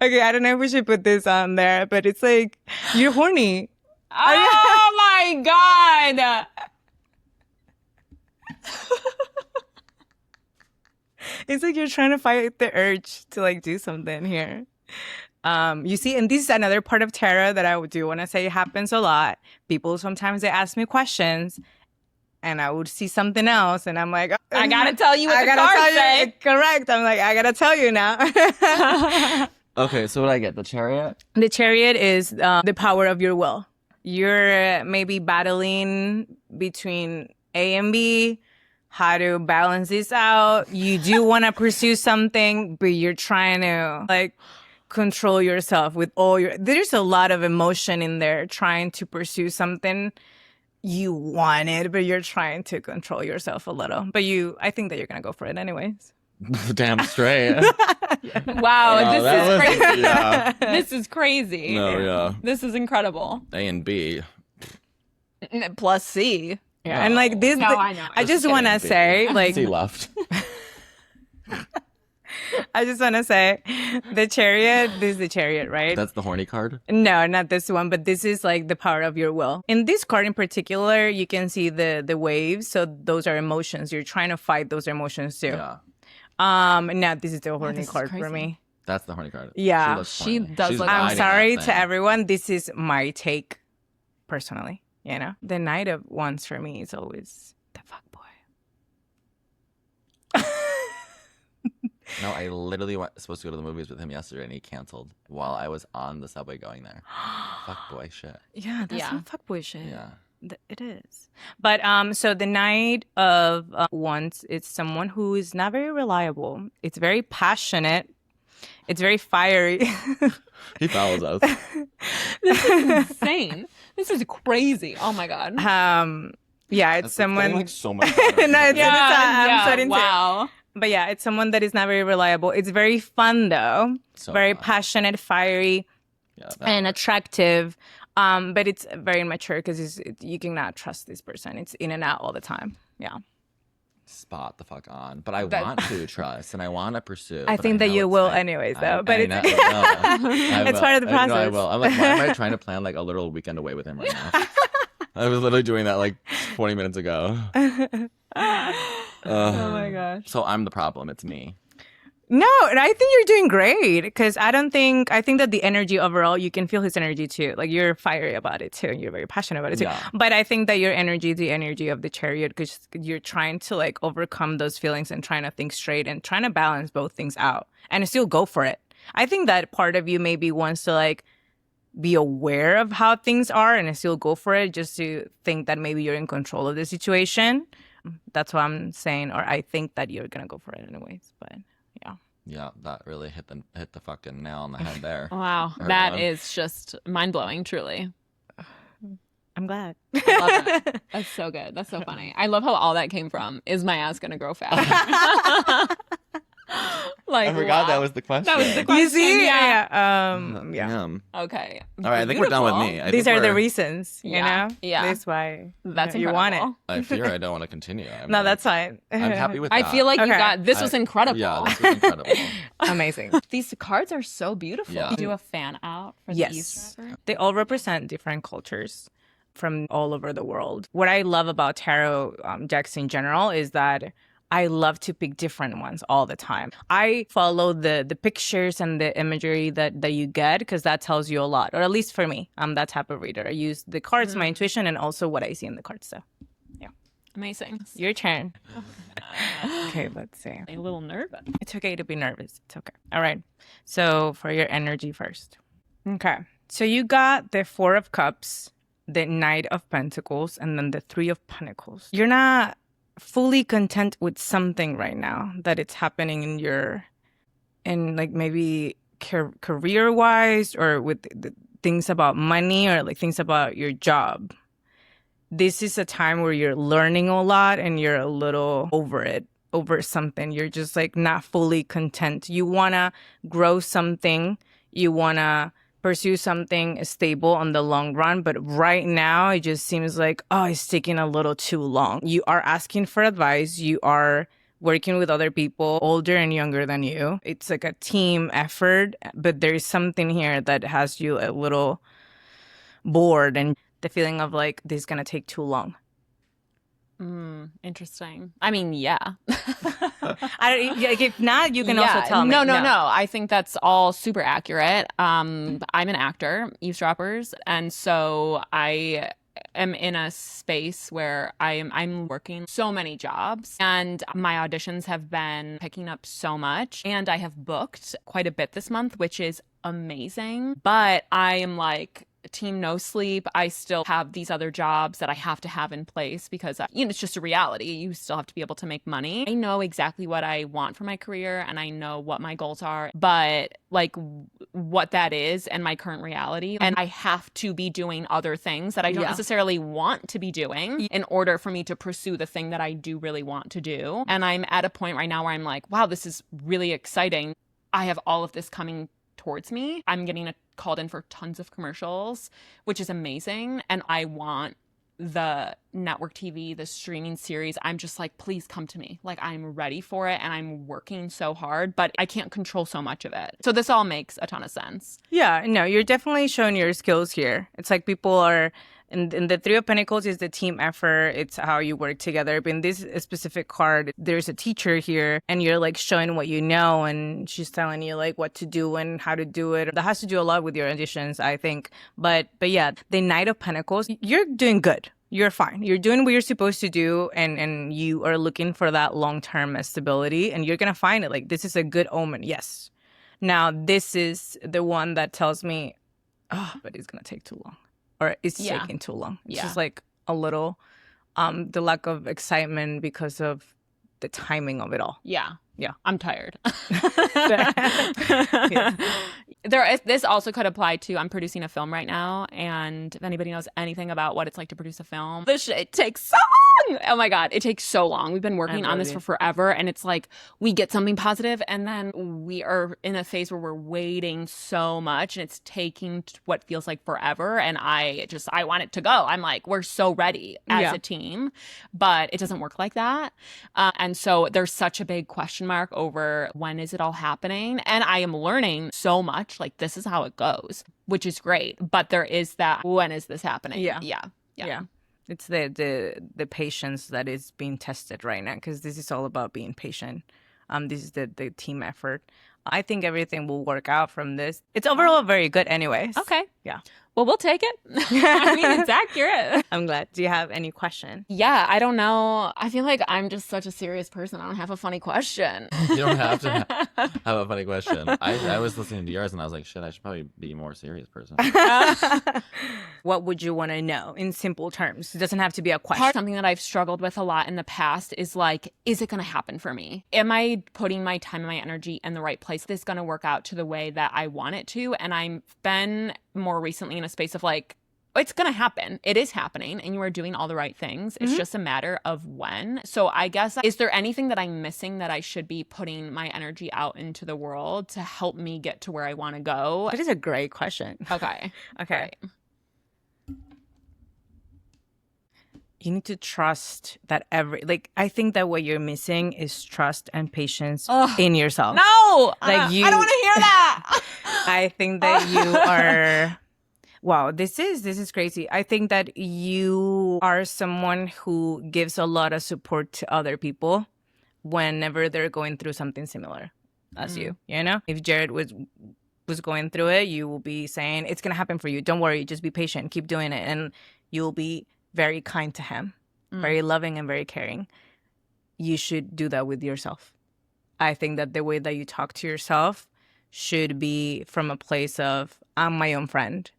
[SPEAKER 3] Okay, I don't know if we should put this on there, but it's like, you're horny.
[SPEAKER 2] Oh my God.
[SPEAKER 3] It's like you're trying to fight the urge to like do something here. You see, and this is another part of tarot that I do want to say happens a lot. People sometimes they ask me questions, and I would see something else, and I'm like,
[SPEAKER 2] I gotta tell you what
[SPEAKER 3] I
[SPEAKER 2] the
[SPEAKER 3] gotta
[SPEAKER 2] cards
[SPEAKER 3] tell
[SPEAKER 2] say.
[SPEAKER 3] you. Correct. I'm like, I gotta tell you now.
[SPEAKER 1] Okay, so what I get? The chariot?
[SPEAKER 3] The chariot is the power of your will. You're maybe battling between A and B, how to balance this out. You do want to pursue something, but you're trying to like control yourself with all your. There's a lot of emotion in there trying to pursue something you want it, but you're trying to control yourself a little. But I think that you're going to go for it anyways.
[SPEAKER 1] Damn straight.
[SPEAKER 2] Wow,
[SPEAKER 1] Wow,
[SPEAKER 2] this
[SPEAKER 1] that
[SPEAKER 2] is
[SPEAKER 1] was-
[SPEAKER 2] crazy.
[SPEAKER 1] yeah.
[SPEAKER 2] This is crazy.
[SPEAKER 1] No, yeah.
[SPEAKER 2] This is incredible.
[SPEAKER 1] A and B.
[SPEAKER 2] Plus C.
[SPEAKER 3] Yeah. And like this,
[SPEAKER 2] No, I know.
[SPEAKER 3] I just want to say, like,
[SPEAKER 1] C left.
[SPEAKER 3] I just want to say the chariot, this is the chariot, right?
[SPEAKER 1] That's the horny card?
[SPEAKER 3] No, not this one, but this is like the power of your will. In this card in particular, you can see the waves. So those are emotions. You're trying to fight those emotions too.
[SPEAKER 1] Yeah.
[SPEAKER 3] Now this is the horny
[SPEAKER 2] this is
[SPEAKER 3] card for
[SPEAKER 2] crazy.
[SPEAKER 3] me.
[SPEAKER 1] That's the horny card.
[SPEAKER 3] Yeah.
[SPEAKER 1] Looks
[SPEAKER 2] She
[SPEAKER 1] horny.
[SPEAKER 2] does
[SPEAKER 1] She's
[SPEAKER 2] look-
[SPEAKER 3] I'm
[SPEAKER 1] riding
[SPEAKER 3] sorry
[SPEAKER 1] that
[SPEAKER 3] to
[SPEAKER 1] thing.
[SPEAKER 3] everyone. This is my take personally, you know? The Knight of Wands for me is always the fuck boy.
[SPEAKER 1] No, I literally was supposed to go to the movies with him yesterday, and he canceled while I was on the subway going there. Fuck boy shit.
[SPEAKER 3] Yeah, that's
[SPEAKER 2] Yeah.
[SPEAKER 3] some fuckboy shit.
[SPEAKER 1] Yeah.
[SPEAKER 3] It is. But so the Knight of Wands is someone who is not very reliable. It's very passionate. It's very fiery.
[SPEAKER 1] He follows us.
[SPEAKER 2] This is insane. This is crazy. Oh my god.
[SPEAKER 3] Yeah, it's someone.
[SPEAKER 1] Like so much.
[SPEAKER 3] No, it's- I'm starting to-
[SPEAKER 2] wow.
[SPEAKER 3] But yeah, it's someone that is not very reliable. It's very fun though.
[SPEAKER 1] So
[SPEAKER 3] Very
[SPEAKER 1] fun.
[SPEAKER 3] passionate, fiery,
[SPEAKER 1] Yeah,
[SPEAKER 3] and attractive. But it's very immature because you cannot trust this person. It's in and out all the time. Yeah.
[SPEAKER 1] spot the fuck on. But I
[SPEAKER 2] That-
[SPEAKER 1] want to trust and I want to pursue.
[SPEAKER 3] I
[SPEAKER 1] but
[SPEAKER 3] think that
[SPEAKER 1] know
[SPEAKER 3] you
[SPEAKER 1] it's
[SPEAKER 3] will
[SPEAKER 1] like-
[SPEAKER 3] anyways though. But
[SPEAKER 1] I
[SPEAKER 3] it's
[SPEAKER 1] know, I
[SPEAKER 3] it's
[SPEAKER 1] will.
[SPEAKER 3] part of the
[SPEAKER 1] I know I
[SPEAKER 3] process.
[SPEAKER 1] will. I'm like, why am I trying to plan like a little weekend away with him right now? I was literally doing that like 20 minutes ago.
[SPEAKER 3] Oh my gosh.
[SPEAKER 1] So I'm the problem. It's me.
[SPEAKER 3] No, and I think you're doing great because I think that the energy overall, you can feel his energy too. Like you're fiery about it too. And you're very passionate about it too.
[SPEAKER 1] Yeah.
[SPEAKER 3] But I think that your energy is the energy of the chariot because you're trying to like overcome those feelings and trying to think straight and trying to balance both things out and still go for it. I think that part of you maybe wants to like be aware of how things are and still go for it just to think that maybe you're in control of the situation. That's what I'm saying. Or I think that you're going to go for it anyways. But yeah.
[SPEAKER 1] Yeah, that really hit the fucking nail on the head there.
[SPEAKER 2] Wow.
[SPEAKER 1] Heard
[SPEAKER 2] That
[SPEAKER 1] one.
[SPEAKER 2] is just mind blowing, truly.
[SPEAKER 3] I'm glad.
[SPEAKER 2] I love it. That's so good. That's so funny. I love how all that came from. Is my ass gonna grow fast? Like,
[SPEAKER 1] I forgot that
[SPEAKER 2] wow.
[SPEAKER 1] was the question.
[SPEAKER 2] That was the question.
[SPEAKER 3] You see?
[SPEAKER 2] Yeah.
[SPEAKER 3] Yeah.
[SPEAKER 1] Damn.
[SPEAKER 2] Okay.
[SPEAKER 1] All right, I think we're done with
[SPEAKER 2] Beautiful.
[SPEAKER 1] me. I
[SPEAKER 3] These
[SPEAKER 1] think
[SPEAKER 3] are the
[SPEAKER 1] we're-
[SPEAKER 3] reasons, you
[SPEAKER 2] Yeah.
[SPEAKER 3] know?
[SPEAKER 2] Yeah.
[SPEAKER 3] That's why
[SPEAKER 2] That's
[SPEAKER 3] you want it.
[SPEAKER 2] incredible.
[SPEAKER 1] I fear I don't want to continue.
[SPEAKER 3] No, that's fine.
[SPEAKER 1] I'm happy with
[SPEAKER 2] I
[SPEAKER 1] that.
[SPEAKER 2] feel like you
[SPEAKER 3] Okay.
[SPEAKER 2] got this was
[SPEAKER 1] I-
[SPEAKER 2] incredible.
[SPEAKER 1] Yeah, this was incredible.
[SPEAKER 3] Amazing.
[SPEAKER 2] These cards are so beautiful.
[SPEAKER 1] Yeah.
[SPEAKER 2] You do a fan out for the
[SPEAKER 3] Yes.
[SPEAKER 2] eavesdropper?
[SPEAKER 3] They all represent different cultures from all over the world. What I love about tarot decks in general is that I love to pick different ones all the time. I follow the pictures and the imagery that you get because that tells you a lot, or at least for me. I'm that type of reader. I use the cards, my intuition, and also what I see in the cards. So,
[SPEAKER 2] Amazing.
[SPEAKER 3] your turn. Okay, let's see.
[SPEAKER 2] A little nervous.
[SPEAKER 3] It's okay to be nervous. It's okay. All right. So for your energy first. Okay. So you got the Four of Cups, the Knight of Pentacles, and then the Three of Pentacles. You're not fully content with something right now that it's happening in like maybe career wise or with the things about money or like things about your job. This is a time where you're learning a lot and you're a little over something. You're just like not fully content. You want to grow something. You want to pursue something stable on the long run. But right now, it just seems like, oh, it's taking a little too long. You are asking for advice. You are working with other people, older and younger than you. It's like a team effort. But there is something here that has you a little bored and the feeling of like, this is going to take too long.
[SPEAKER 2] Interesting. I mean, yeah.
[SPEAKER 3] If not, you can also tell me.
[SPEAKER 2] No. I think that's all super accurate. I'm an actor, eavesdroppers, and so I am in a space where I'm working so many jobs, and my auditions have been picking up so much, and I have booked quite a bit this month, which is amazing. But I am like team no sleep. I still have these other jobs that I have to have in place because, it's just a reality. You still have to be able to make money. I know exactly what I want for my career and I know what my goals are, but like what that is and my current reality. And I have to be doing other things that I don't necessarily want to be doing in order for me to pursue the thing that I do really want to do. And I'm at a point right now where I'm like, wow, this is really exciting. I have all of this coming towards me. I'm getting called in for tons of commercials, which is amazing. And I want the network TV, the streaming series, I'm just like, please come to me. Like, I'm ready for it and I'm working so hard, but I can't control so much of it. So this all makes a ton of sense.
[SPEAKER 3] Yeah, no, you're definitely showing your skills here. It's like people are, in the Three of Pentacles is the team effort. It's how you work together. But in this specific card, there's a teacher here and you're like showing what you know and she's telling you like what to do and how to do it. That has to do a lot with your auditions, I think. But yeah, the Knight of Pentacles, you're doing good. You're fine. You're doing what you're supposed to do and you are looking for that long-term stability and you're going to find it. Like, this is a good omen. Yes. Now, this is the one that tells me, oh, but it's going to take too long. Or it's taking too long. It's just like a little, the lack of excitement because of the timing of it all.
[SPEAKER 2] Yeah.
[SPEAKER 3] Yeah.
[SPEAKER 2] I'm tired.
[SPEAKER 3] Yeah.
[SPEAKER 2] This also could apply to, I'm producing a film right now, and if anybody knows anything about what it's like to produce a film, this shit takes so long. Oh my God, it takes so long. We've been working on this for forever, and it's like we get something positive, and then we are in a phase where we're waiting so much, and it's taking what feels like forever, and I want it to go. I'm like, we're so ready as a team, but it doesn't work like that. And so there's such a big question mark over when is it all happening, and I am learning so much. Like, this is how it goes, which is great. But there is that, when is this happening? Yeah.
[SPEAKER 3] It's the patience that is being tested right now, because this is all about being patient. This is the team effort. I think everything will work out from this. It's overall very good anyways.
[SPEAKER 2] Okay.
[SPEAKER 3] Yeah.
[SPEAKER 2] Well, we'll take it. I mean, it's accurate.
[SPEAKER 3] I'm glad. Do you have any question?
[SPEAKER 2] Yeah, I don't know. I feel like I'm just such a serious person. I don't have a funny question.
[SPEAKER 1] You don't have to have a funny question. I was listening to yours and I was like, shit, I should probably be a more serious person.
[SPEAKER 3] What would you want to know in simple terms? It doesn't have to be a question.
[SPEAKER 2] Something that I've struggled with a lot in the past is like, is it going to happen for me? Am I putting my time and my energy in the right place? Is this going to work out to the way that I want it to? And I've been more recently in a space of like, it's going to happen. It is happening and you are doing all the right things. It's just a matter of when. So I guess, is there anything that I'm missing that I should be putting my energy out into the world to help me get to where I want to go?
[SPEAKER 3] That is a great question.
[SPEAKER 2] Okay.
[SPEAKER 3] Okay.
[SPEAKER 2] Right.
[SPEAKER 3] You need to trust that I think that what you're missing is trust and patience in yourself.
[SPEAKER 2] No,
[SPEAKER 3] like
[SPEAKER 2] I don't want to hear that.
[SPEAKER 3] I think that you are, wow, this is crazy. I think that you are someone who gives a lot of support to other people whenever they're going through something similar as you know? If Jared was going through it, you will be saying, it's going to happen for you. Don't worry, just be patient, keep doing it. And you'll be very kind to him, very loving and very caring. You should do that with yourself. I think that the way that you talk to yourself should be from a place of, I'm my own friend.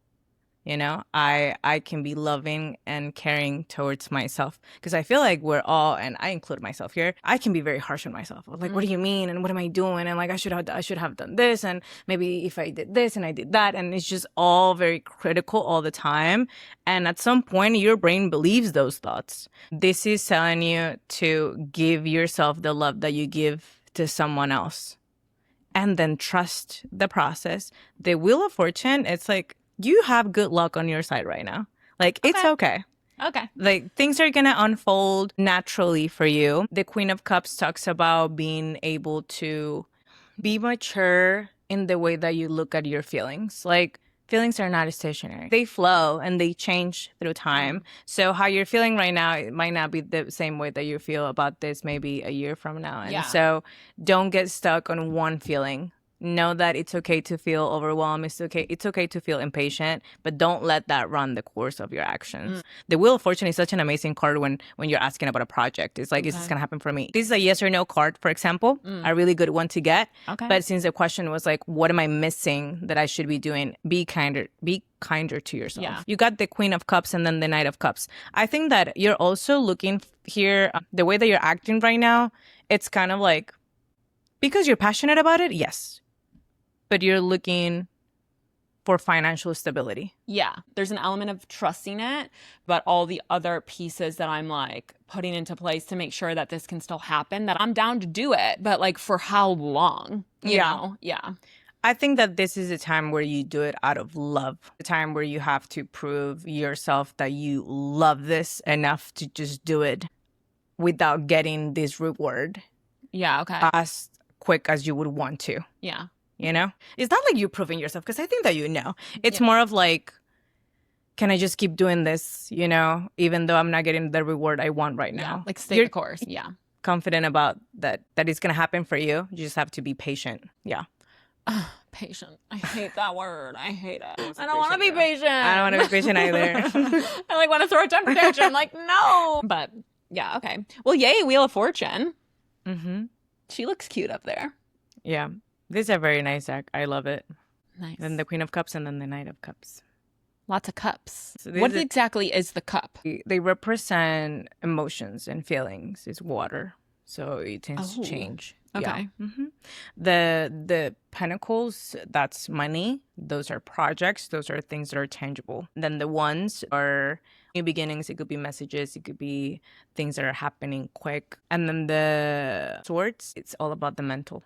[SPEAKER 3] You know, I can be loving and caring towards myself, because I feel like we're all, and I include myself here, I can be very harsh on myself. Like, what do you mean? And what am I doing? And like, I should have done this. And maybe if I did this and I did that. And it's just all very critical all the time. And at some point, your brain believes those thoughts. This is telling you to give yourself the love that you give to someone else. And then trust the process. The Wheel of Fortune, it's like, you have good luck on your side right now. Like, it's okay.
[SPEAKER 2] Okay.
[SPEAKER 3] Like, things are going to unfold naturally for you. The Queen of Cups talks about being able to be mature in the way that you look at your feelings. Like, feelings are not stationary. They flow and they change through time. So how you're feeling right now, it might not be the same way that you feel about this maybe a year from now. And so don't get stuck on one feeling. Know that it's okay to feel overwhelmed. It's okay to feel impatient, but don't let that run the course of your actions. The Wheel of Fortune is such an amazing card when you're asking about a project. It's like, is this gonna happen for me? This is a yes or no card, for example, a really good one to get.
[SPEAKER 2] Okay.
[SPEAKER 3] But since the question was like, what am I missing that I should be doing? Be kinder to yourself.
[SPEAKER 2] Yeah.
[SPEAKER 3] You got the Queen of Cups and then the Knight of Cups. I think that you're also looking here, the way that you're acting right now, it's kind of like, because you're passionate about it, yes. But you're looking for financial stability.
[SPEAKER 2] Yeah. There's an element of trusting it, but all the other pieces that I'm like putting into place to make sure that this can still happen, that I'm down to do it, but like for how long? You know? Yeah.
[SPEAKER 3] I think that this is a time where you do it out of love. A time where you have to prove yourself that you love this enough to just do it without getting this reward
[SPEAKER 2] Yeah. Okay.
[SPEAKER 3] as quick as you would want to.
[SPEAKER 2] Yeah.
[SPEAKER 3] You know? It's not like you're proving yourself, because I think that It's more of like, can I just keep doing this, even though I'm not getting the reward I want right now?
[SPEAKER 2] Like stay
[SPEAKER 3] You're
[SPEAKER 2] the course. Yeah.
[SPEAKER 3] confident about that it's going to happen for you. You just have to be patient. Yeah.
[SPEAKER 2] Patient. I hate that word. I hate it. I
[SPEAKER 3] a
[SPEAKER 2] don't want to be
[SPEAKER 3] patient
[SPEAKER 2] patient.
[SPEAKER 3] I don't want to be patient either.
[SPEAKER 2] I like want to throw a temper tantrum. Like, no. But yeah, okay. Well, yay, Wheel of Fortune.
[SPEAKER 3] Mm-hmm.
[SPEAKER 2] She looks cute up there.
[SPEAKER 3] Yeah. This is a very nice deck. I love it.
[SPEAKER 2] Nice.
[SPEAKER 3] Then the Queen of Cups and then the Knight of Cups.
[SPEAKER 2] Lots of cups.
[SPEAKER 3] So
[SPEAKER 2] What exactly is the cup?
[SPEAKER 3] They represent emotions and feelings. It's water. So it tends to change.
[SPEAKER 2] Okay.
[SPEAKER 3] Yeah. Mm-hmm. The pentacles, that's money. Those are projects. Those are things that are tangible. Then the wands are new beginnings. It could be messages. It could be things that are happening quick. And then the swords, it's all about the mental.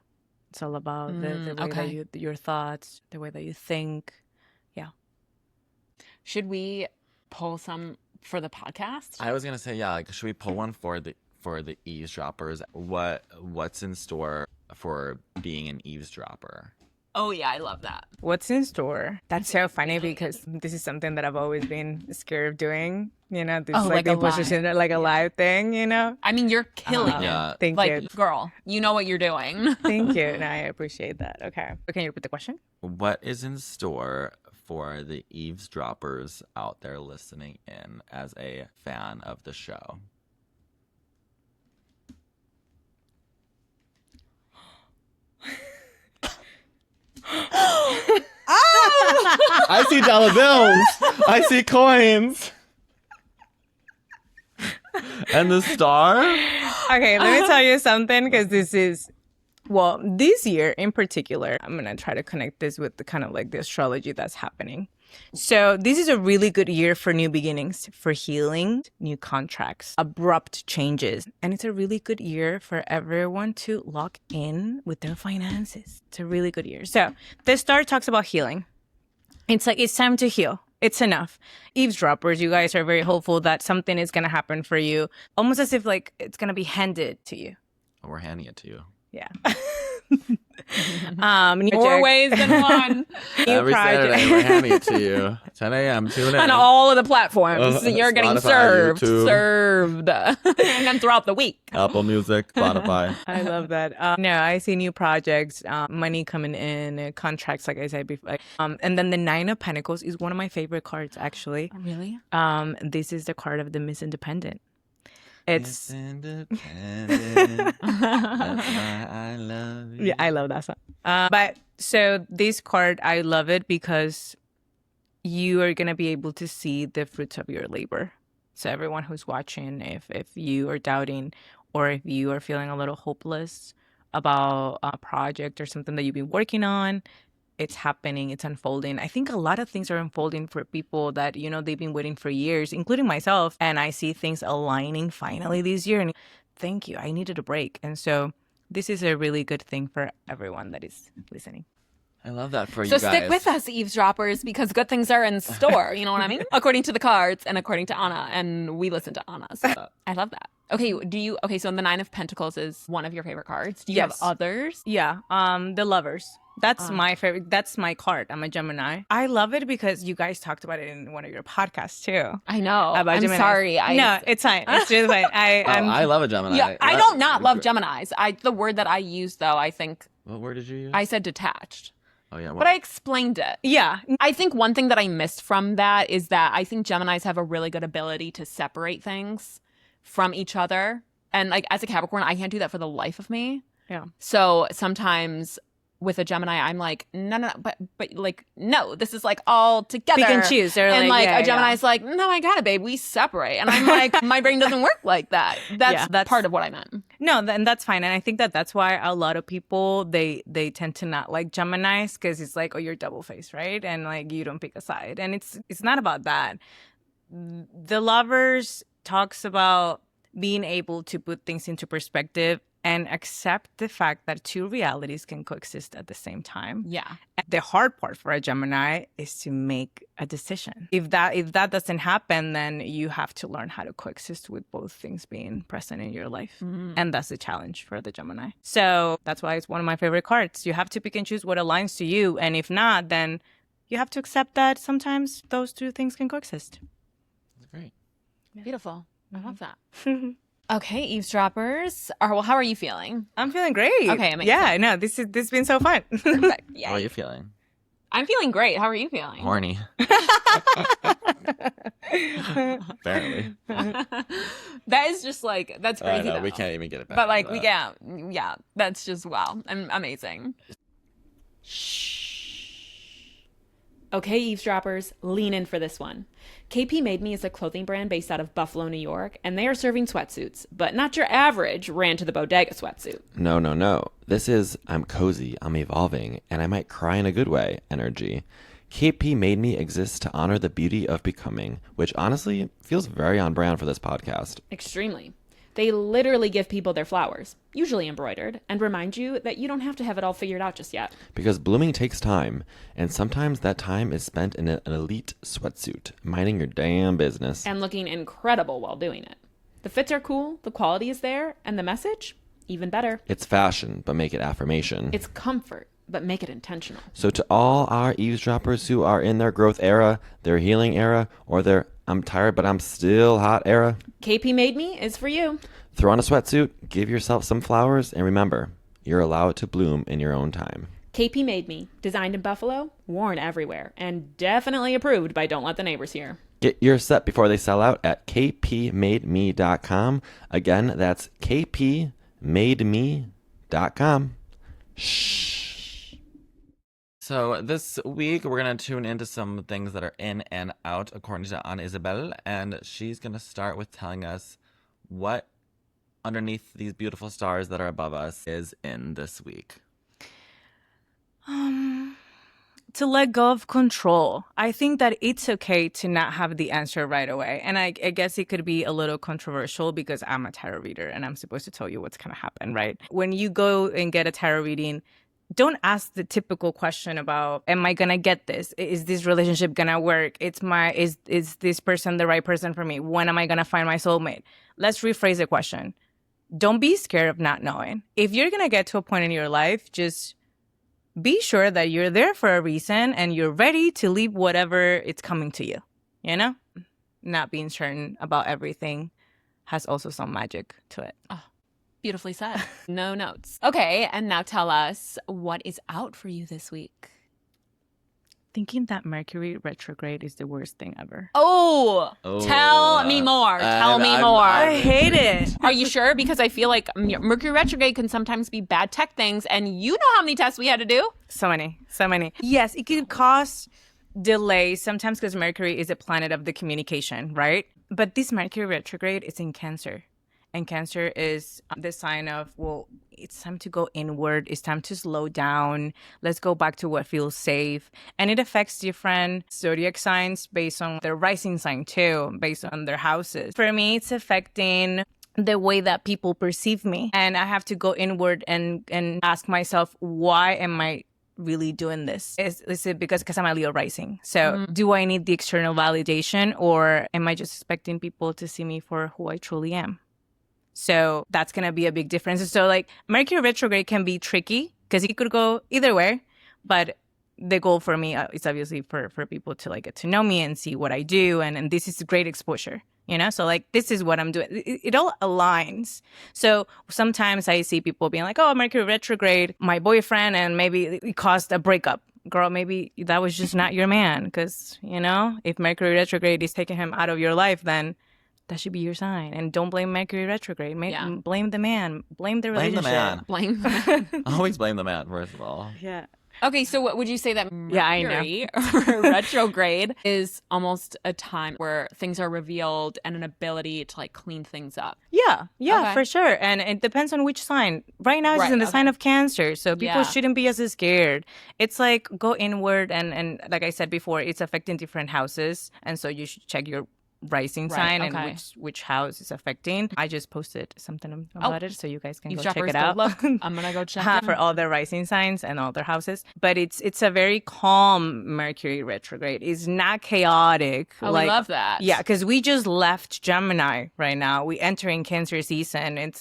[SPEAKER 3] It's all about the way that your thoughts, the way that you think. Yeah.
[SPEAKER 2] Should we pull some for the podcast?
[SPEAKER 1] I was gonna say, yeah, like, should we pull one for the eavesdroppers? What's in store for being an eavesdropper?
[SPEAKER 2] Oh yeah, I love that.
[SPEAKER 3] What's in store? That's so funny because this is something that I've always been scared of doing. This
[SPEAKER 2] like a
[SPEAKER 3] position, like a live thing.
[SPEAKER 2] I mean, you're killing it.
[SPEAKER 1] Yeah.
[SPEAKER 3] Thank
[SPEAKER 2] Like,
[SPEAKER 3] you.
[SPEAKER 2] girl, you know what you're doing.
[SPEAKER 3] Thank you. And I appreciate that. Okay. Can you repeat the question?
[SPEAKER 1] What is in store for the eavesdroppers out there listening in as a fan of the show? I see dollar bills. I see coins. And the star?
[SPEAKER 3] Okay, let me tell you something, because this year in particular, I'm going to try to connect this with the kind of like the astrology that's happening. So this is a really good year for new beginnings, for healing, new contracts, abrupt changes. And it's a really good year for everyone to lock in with their finances. It's a really good year. So the star talks about healing. It's like, it's time to heal. It's enough. Eavesdroppers, you guys are very hopeful that something is going to happen for you, almost as if like it's going to be handed to you.
[SPEAKER 1] We're handing it to you.
[SPEAKER 3] Yeah.
[SPEAKER 2] More ways than one.
[SPEAKER 1] Every Saturday, we're handing it to you. 10 a.m. Tune in.
[SPEAKER 2] On all of the platforms. You're getting
[SPEAKER 1] Spotify,
[SPEAKER 2] served. And then throughout the week.
[SPEAKER 1] Apple Music, Spotify.
[SPEAKER 3] I love that. No, I see new projects, money coming in, contracts, like I said before. And then the Nine of Pentacles is one of my favorite cards, actually.
[SPEAKER 2] Really?
[SPEAKER 3] This is the card of the Miss Independent. It's
[SPEAKER 1] independent. That's why I love you.
[SPEAKER 3] Yeah, I love that song. But so this card, I love it because you are gonna be able to see the fruits of your labor. So everyone who's watching, if you are doubting or if you are feeling a little hopeless about a project or something that you've been working on, it's happening, it's unfolding. I think a lot of things are unfolding for people that, they've been waiting for years, including myself. And I see things aligning finally this year. And thank you. I needed a break. And so this is a really good thing for everyone that is listening.
[SPEAKER 1] I love that for you
[SPEAKER 2] So
[SPEAKER 1] guys.
[SPEAKER 2] stick with us, eavesdroppers, because good things are in store. You know what I mean? According to the cards and according to Ana. And we listen to Ana. So I love that. Okay, so the Nine of Pentacles is one of your favorite cards. Do you have others?
[SPEAKER 3] Yeah. The Lovers. That's my favorite. That's my card. I'm a Gemini. I love it because you guys talked about it in one of your podcasts too.
[SPEAKER 2] I know.
[SPEAKER 3] About
[SPEAKER 2] I'm
[SPEAKER 3] Geminis.
[SPEAKER 2] sorry.
[SPEAKER 3] No, it's fine. It's really fine.
[SPEAKER 1] I love a Gemini.
[SPEAKER 2] Yeah, I don't not love Geminis. The word that I used, though, I think
[SPEAKER 1] What word did you use?
[SPEAKER 2] I said detached.
[SPEAKER 1] Oh, yeah.
[SPEAKER 2] But I explained it.
[SPEAKER 3] Yeah.
[SPEAKER 2] I think one thing that I missed from that is that I think Geminis have a really good ability to separate things from each other. And like as a Capricorn, I can't do that for the life of me.
[SPEAKER 3] Yeah.
[SPEAKER 2] So sometimes with a Gemini, I'm like, no, but like, no, this is like all together.
[SPEAKER 3] Pick and choose.
[SPEAKER 2] And like a Gemini's like, no, I got it, babe. We separate. And I'm like, my brain doesn't work like that. That's part of what I meant.
[SPEAKER 3] No, and that's fine. And I think that that's why a lot of people, they tend to not like Geminis, because it's like, oh, you're double-faced, right? And like, you don't pick a side. And it's not about that. The Lovers talks about being able to put things into perspective and accept the fact that two realities can coexist at the same time.
[SPEAKER 2] Yeah.
[SPEAKER 3] The hard part for a Gemini is to make a decision. If that doesn't happen, then you have to learn how to coexist with both things being present in your life. And that's the challenge for the Gemini. So that's why it's one of my favorite cards. You have to pick and choose what aligns to you. And if not, then you have to accept that sometimes those two things can coexist.
[SPEAKER 1] That's great.
[SPEAKER 2] Beautiful. I love that. Okay, eavesdroppers. How are you feeling?
[SPEAKER 3] I'm feeling great.
[SPEAKER 2] Okay, amazing.
[SPEAKER 3] Yeah, no, this has been so fun.
[SPEAKER 2] Perfect. Yeah.
[SPEAKER 1] How are you feeling?
[SPEAKER 2] I'm feeling great. How are you feeling?
[SPEAKER 1] Horny. Apparently.
[SPEAKER 2] That is just like, that's
[SPEAKER 1] I
[SPEAKER 2] crazy.
[SPEAKER 1] know,
[SPEAKER 2] though.
[SPEAKER 1] we can't even get it back.
[SPEAKER 2] But like,
[SPEAKER 1] to
[SPEAKER 2] we
[SPEAKER 1] that.
[SPEAKER 2] can't. Yeah, that's just wow. Amazing. Okay, eavesdroppers, lean in for this one. KP Made Me is a clothing brand based out of Buffalo, New York, and they are serving sweatsuits, but not your average ran to the bodega sweatsuit.
[SPEAKER 4] No. This is I'm cozy, I'm evolving, and I might cry in a good way energy. KP Made Me exists to honor the beauty of becoming, which honestly feels very on brand for this podcast.
[SPEAKER 2] Extremely. They literally give people their flowers, usually embroidered, and remind you that you don't have to have it all figured out just yet.
[SPEAKER 4] Because blooming takes time, and sometimes that time is spent in an elite sweatsuit, minding your damn business.
[SPEAKER 2] And looking incredible while doing it. The fits are cool, the quality is there, and the message? Even better.
[SPEAKER 4] It's fashion, but make it affirmation.
[SPEAKER 2] It's comfort, but make it intentional.
[SPEAKER 4] So to all our eavesdroppers who are in their growth era, their healing era, or their I'm tired but I'm still hot era,
[SPEAKER 2] KP Made Me is for you.
[SPEAKER 4] throw on a sweatsuit, give yourself some flowers, and remember, you're allowed to bloom in your own time.
[SPEAKER 2] KP Made Me, designed in Buffalo, worn everywhere, and definitely approved by Don't Let the Neighbors Hear.
[SPEAKER 4] Get your set before they sell out at kpmademe.com. Again, that's kpmademe.com. Shh.
[SPEAKER 1] So this week we're gonna tune into some things that are in and out according to Ana Isabel, and she's gonna start with telling us what underneath these beautiful stars that are above us is in this week.
[SPEAKER 3] To let go of control. I think that it's okay to not have the answer right away. And I guess it could be a little controversial because I'm a tarot reader and I'm supposed to tell you what's going to happen, right? When you go and get a tarot reading, don't ask the typical question about, am I going to get this? Is this relationship going to work? Is this person the right person for me? When am I going to find my soulmate? Let's rephrase the question. Don't be scared of not knowing. If you're going to get to a point in your life, just be sure that you're there for a reason and you're ready to leave whatever it's coming to you, you know? Not being certain about everything has also some magic to it.
[SPEAKER 2] Oh, beautifully said. No notes. Okay, and now tell us what is out for you this week.
[SPEAKER 3] Thinking that Mercury retrograde is the worst thing ever.
[SPEAKER 2] Oh, tell me more. Tell me more.
[SPEAKER 3] I hate it.
[SPEAKER 2] Are you sure? Because I feel like Mercury retrograde can sometimes be bad tech things, and you know how many tests we had to do?
[SPEAKER 3] So many. Yes, it can cause delays sometimes because Mercury is a planet of the communication, right? But this Mercury retrograde is in Cancer. And Cancer is the sign of, well, it's time to go inward. It's time to slow down. Let's go back to what feels safe. And it affects different zodiac signs based on their rising sign too, based on their houses. For me, it's affecting the way that people perceive me. And I have to go inward and ask myself, why am I really doing this? Is it because I'm a Leo rising? So do I need the external validation, or am I just expecting people to see me for who I truly am? So that's going to be a big difference. So like Mercury retrograde can be tricky because it could go either way. But the goal for me is obviously for people to like get to know me and see what I do. And this is great exposure, you know? So like, this is what I'm doing. It all aligns. So sometimes I see people being like, oh, Mercury retrograde, my boyfriend, and maybe it caused a breakup. Girl, maybe that was just not your man. Because, you know, if Mercury retrograde is taking him out of your life, then that should be your sign. And don't blame Mercury retrograde. Blame the man. Blame the relationship.
[SPEAKER 1] Blame the man.
[SPEAKER 2] Blame the man.
[SPEAKER 1] Always blame the man, first of all.
[SPEAKER 3] Yeah.
[SPEAKER 2] Okay, so what would you say that
[SPEAKER 3] Yeah,
[SPEAKER 2] Mercury or retrograde is almost a time where things are revealed and an ability to like clean things up?
[SPEAKER 3] Yeah,
[SPEAKER 2] Okay.
[SPEAKER 3] for sure. And it depends on which sign. Right now, it's in the sign of Cancer. So people shouldn't be as scared. It's like go inward. And like I said before, it's affecting different houses. And so you should check your rising
[SPEAKER 2] Right,
[SPEAKER 3] sign
[SPEAKER 2] okay.
[SPEAKER 3] and which house is affecting. I just posted something about it, so you guys can go check
[SPEAKER 2] Eavesdroppers,
[SPEAKER 3] it
[SPEAKER 2] go
[SPEAKER 3] out.
[SPEAKER 2] look. I'm gonna go check
[SPEAKER 3] For all the rising signs and all their houses. But it's a very calm Mercury retrograde. It's not chaotic.
[SPEAKER 2] Oh, we love that.
[SPEAKER 3] Yeah, because we just left Gemini right now. We entering Cancer season. It's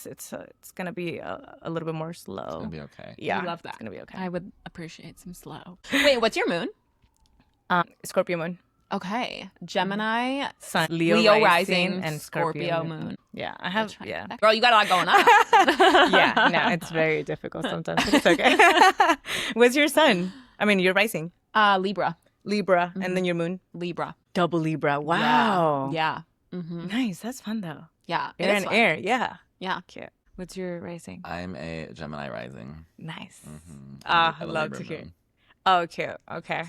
[SPEAKER 3] gonna be a little bit more slow.
[SPEAKER 1] It's gonna be okay.
[SPEAKER 3] Yeah,
[SPEAKER 2] We love that.
[SPEAKER 3] It's gonna be okay.
[SPEAKER 2] I would appreciate some slow. Wait, what's your moon?
[SPEAKER 3] Scorpio moon,
[SPEAKER 2] Okay. Gemini,
[SPEAKER 3] Sun,
[SPEAKER 2] Leo rising,
[SPEAKER 3] and
[SPEAKER 2] Scorpio moon.
[SPEAKER 3] Yeah, I have. Yeah,
[SPEAKER 2] Girl, you got a lot going on.
[SPEAKER 3] yeah. No, it's very difficult sometimes. But it's okay. What's your sun? I mean, your rising.
[SPEAKER 2] Libra.
[SPEAKER 3] Libra, and then your moon.
[SPEAKER 2] Libra.
[SPEAKER 3] Double Libra. Wow.
[SPEAKER 2] Yeah. Mm-hmm.
[SPEAKER 3] Nice. That's fun though.
[SPEAKER 2] Yeah. it
[SPEAKER 3] Air
[SPEAKER 2] is
[SPEAKER 3] and
[SPEAKER 2] fun.
[SPEAKER 3] air. Yeah.
[SPEAKER 2] Yeah.
[SPEAKER 3] Cute. What's your rising?
[SPEAKER 1] I'm a Gemini rising.
[SPEAKER 3] Nice.
[SPEAKER 1] Mhm.
[SPEAKER 3] Ah,
[SPEAKER 1] And a
[SPEAKER 3] love
[SPEAKER 1] Libra
[SPEAKER 3] to hear.
[SPEAKER 1] moon.
[SPEAKER 3] Oh, cute. Okay.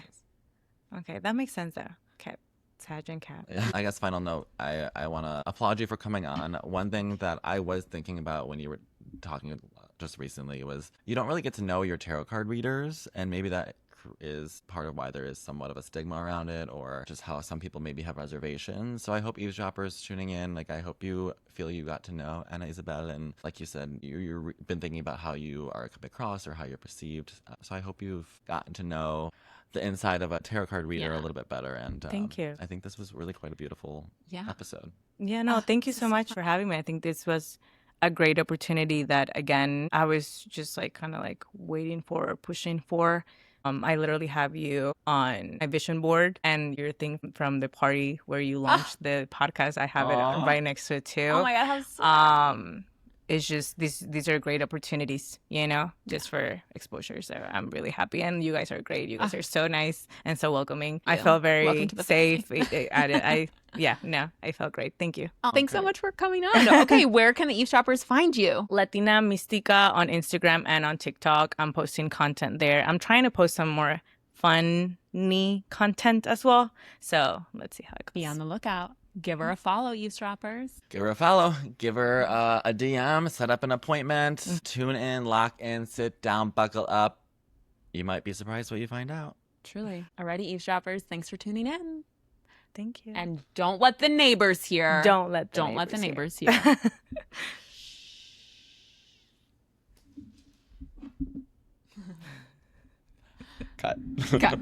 [SPEAKER 3] Okay, that makes sense though. Okay. Sag and Cap.
[SPEAKER 1] Yeah. I guess final note, I want to applaud you for coming on. One thing that I was thinking about when you were talking just recently was you don't really get to know your tarot card readers, and maybe that is part of why there is somewhat of a stigma around it, or just how some people maybe have reservations. So I hope eavesdroppers tuning in, like I hope you feel you got to know Ana Isabel, and like you said, you've been thinking about how you are coming across or how you're perceived. So I hope you've gotten to know the inside of a tarot card reader
[SPEAKER 2] Yeah.
[SPEAKER 1] a little bit better. And
[SPEAKER 3] Thank you.
[SPEAKER 1] I think this was really quite a beautiful
[SPEAKER 2] Yeah.
[SPEAKER 1] episode.
[SPEAKER 3] Yeah, no, thank you so much for having me. I think this was a great opportunity that, again, I was just like kind of like waiting for or pushing for. I literally have you on my vision board and your thing from the party where you launched the podcast. I have it right next to it too.
[SPEAKER 2] Oh my God, how sweet.
[SPEAKER 3] It's just these are great opportunities, you know, just for exposure. So I'm really happy, and you guys are great. You guys are so nice and so welcoming. I felt very
[SPEAKER 2] Welcome to the
[SPEAKER 3] safe. I felt great. Thank you.
[SPEAKER 2] Oh, thanks so much for coming on. Okay, where can the eavesdroppers find you?
[SPEAKER 3] Latina Mystica on Instagram and on TikTok. I'm posting content there. I'm trying to post some more funny content as well. So let's see how it goes.
[SPEAKER 2] Be on the lookout. Give her a follow, eavesdroppers.
[SPEAKER 1] Give her a follow, give her a DM, set up an appointment, tune in, lock in, sit down, buckle up. You might be surprised what you find out.
[SPEAKER 2] Truly. Alrighty, eavesdroppers, thanks for tuning in.
[SPEAKER 3] Thank you.
[SPEAKER 2] And don't let the neighbors hear.
[SPEAKER 3] Don't let the
[SPEAKER 2] neighbors
[SPEAKER 3] hear.
[SPEAKER 2] hear.
[SPEAKER 1] Cut.
[SPEAKER 2] Cut.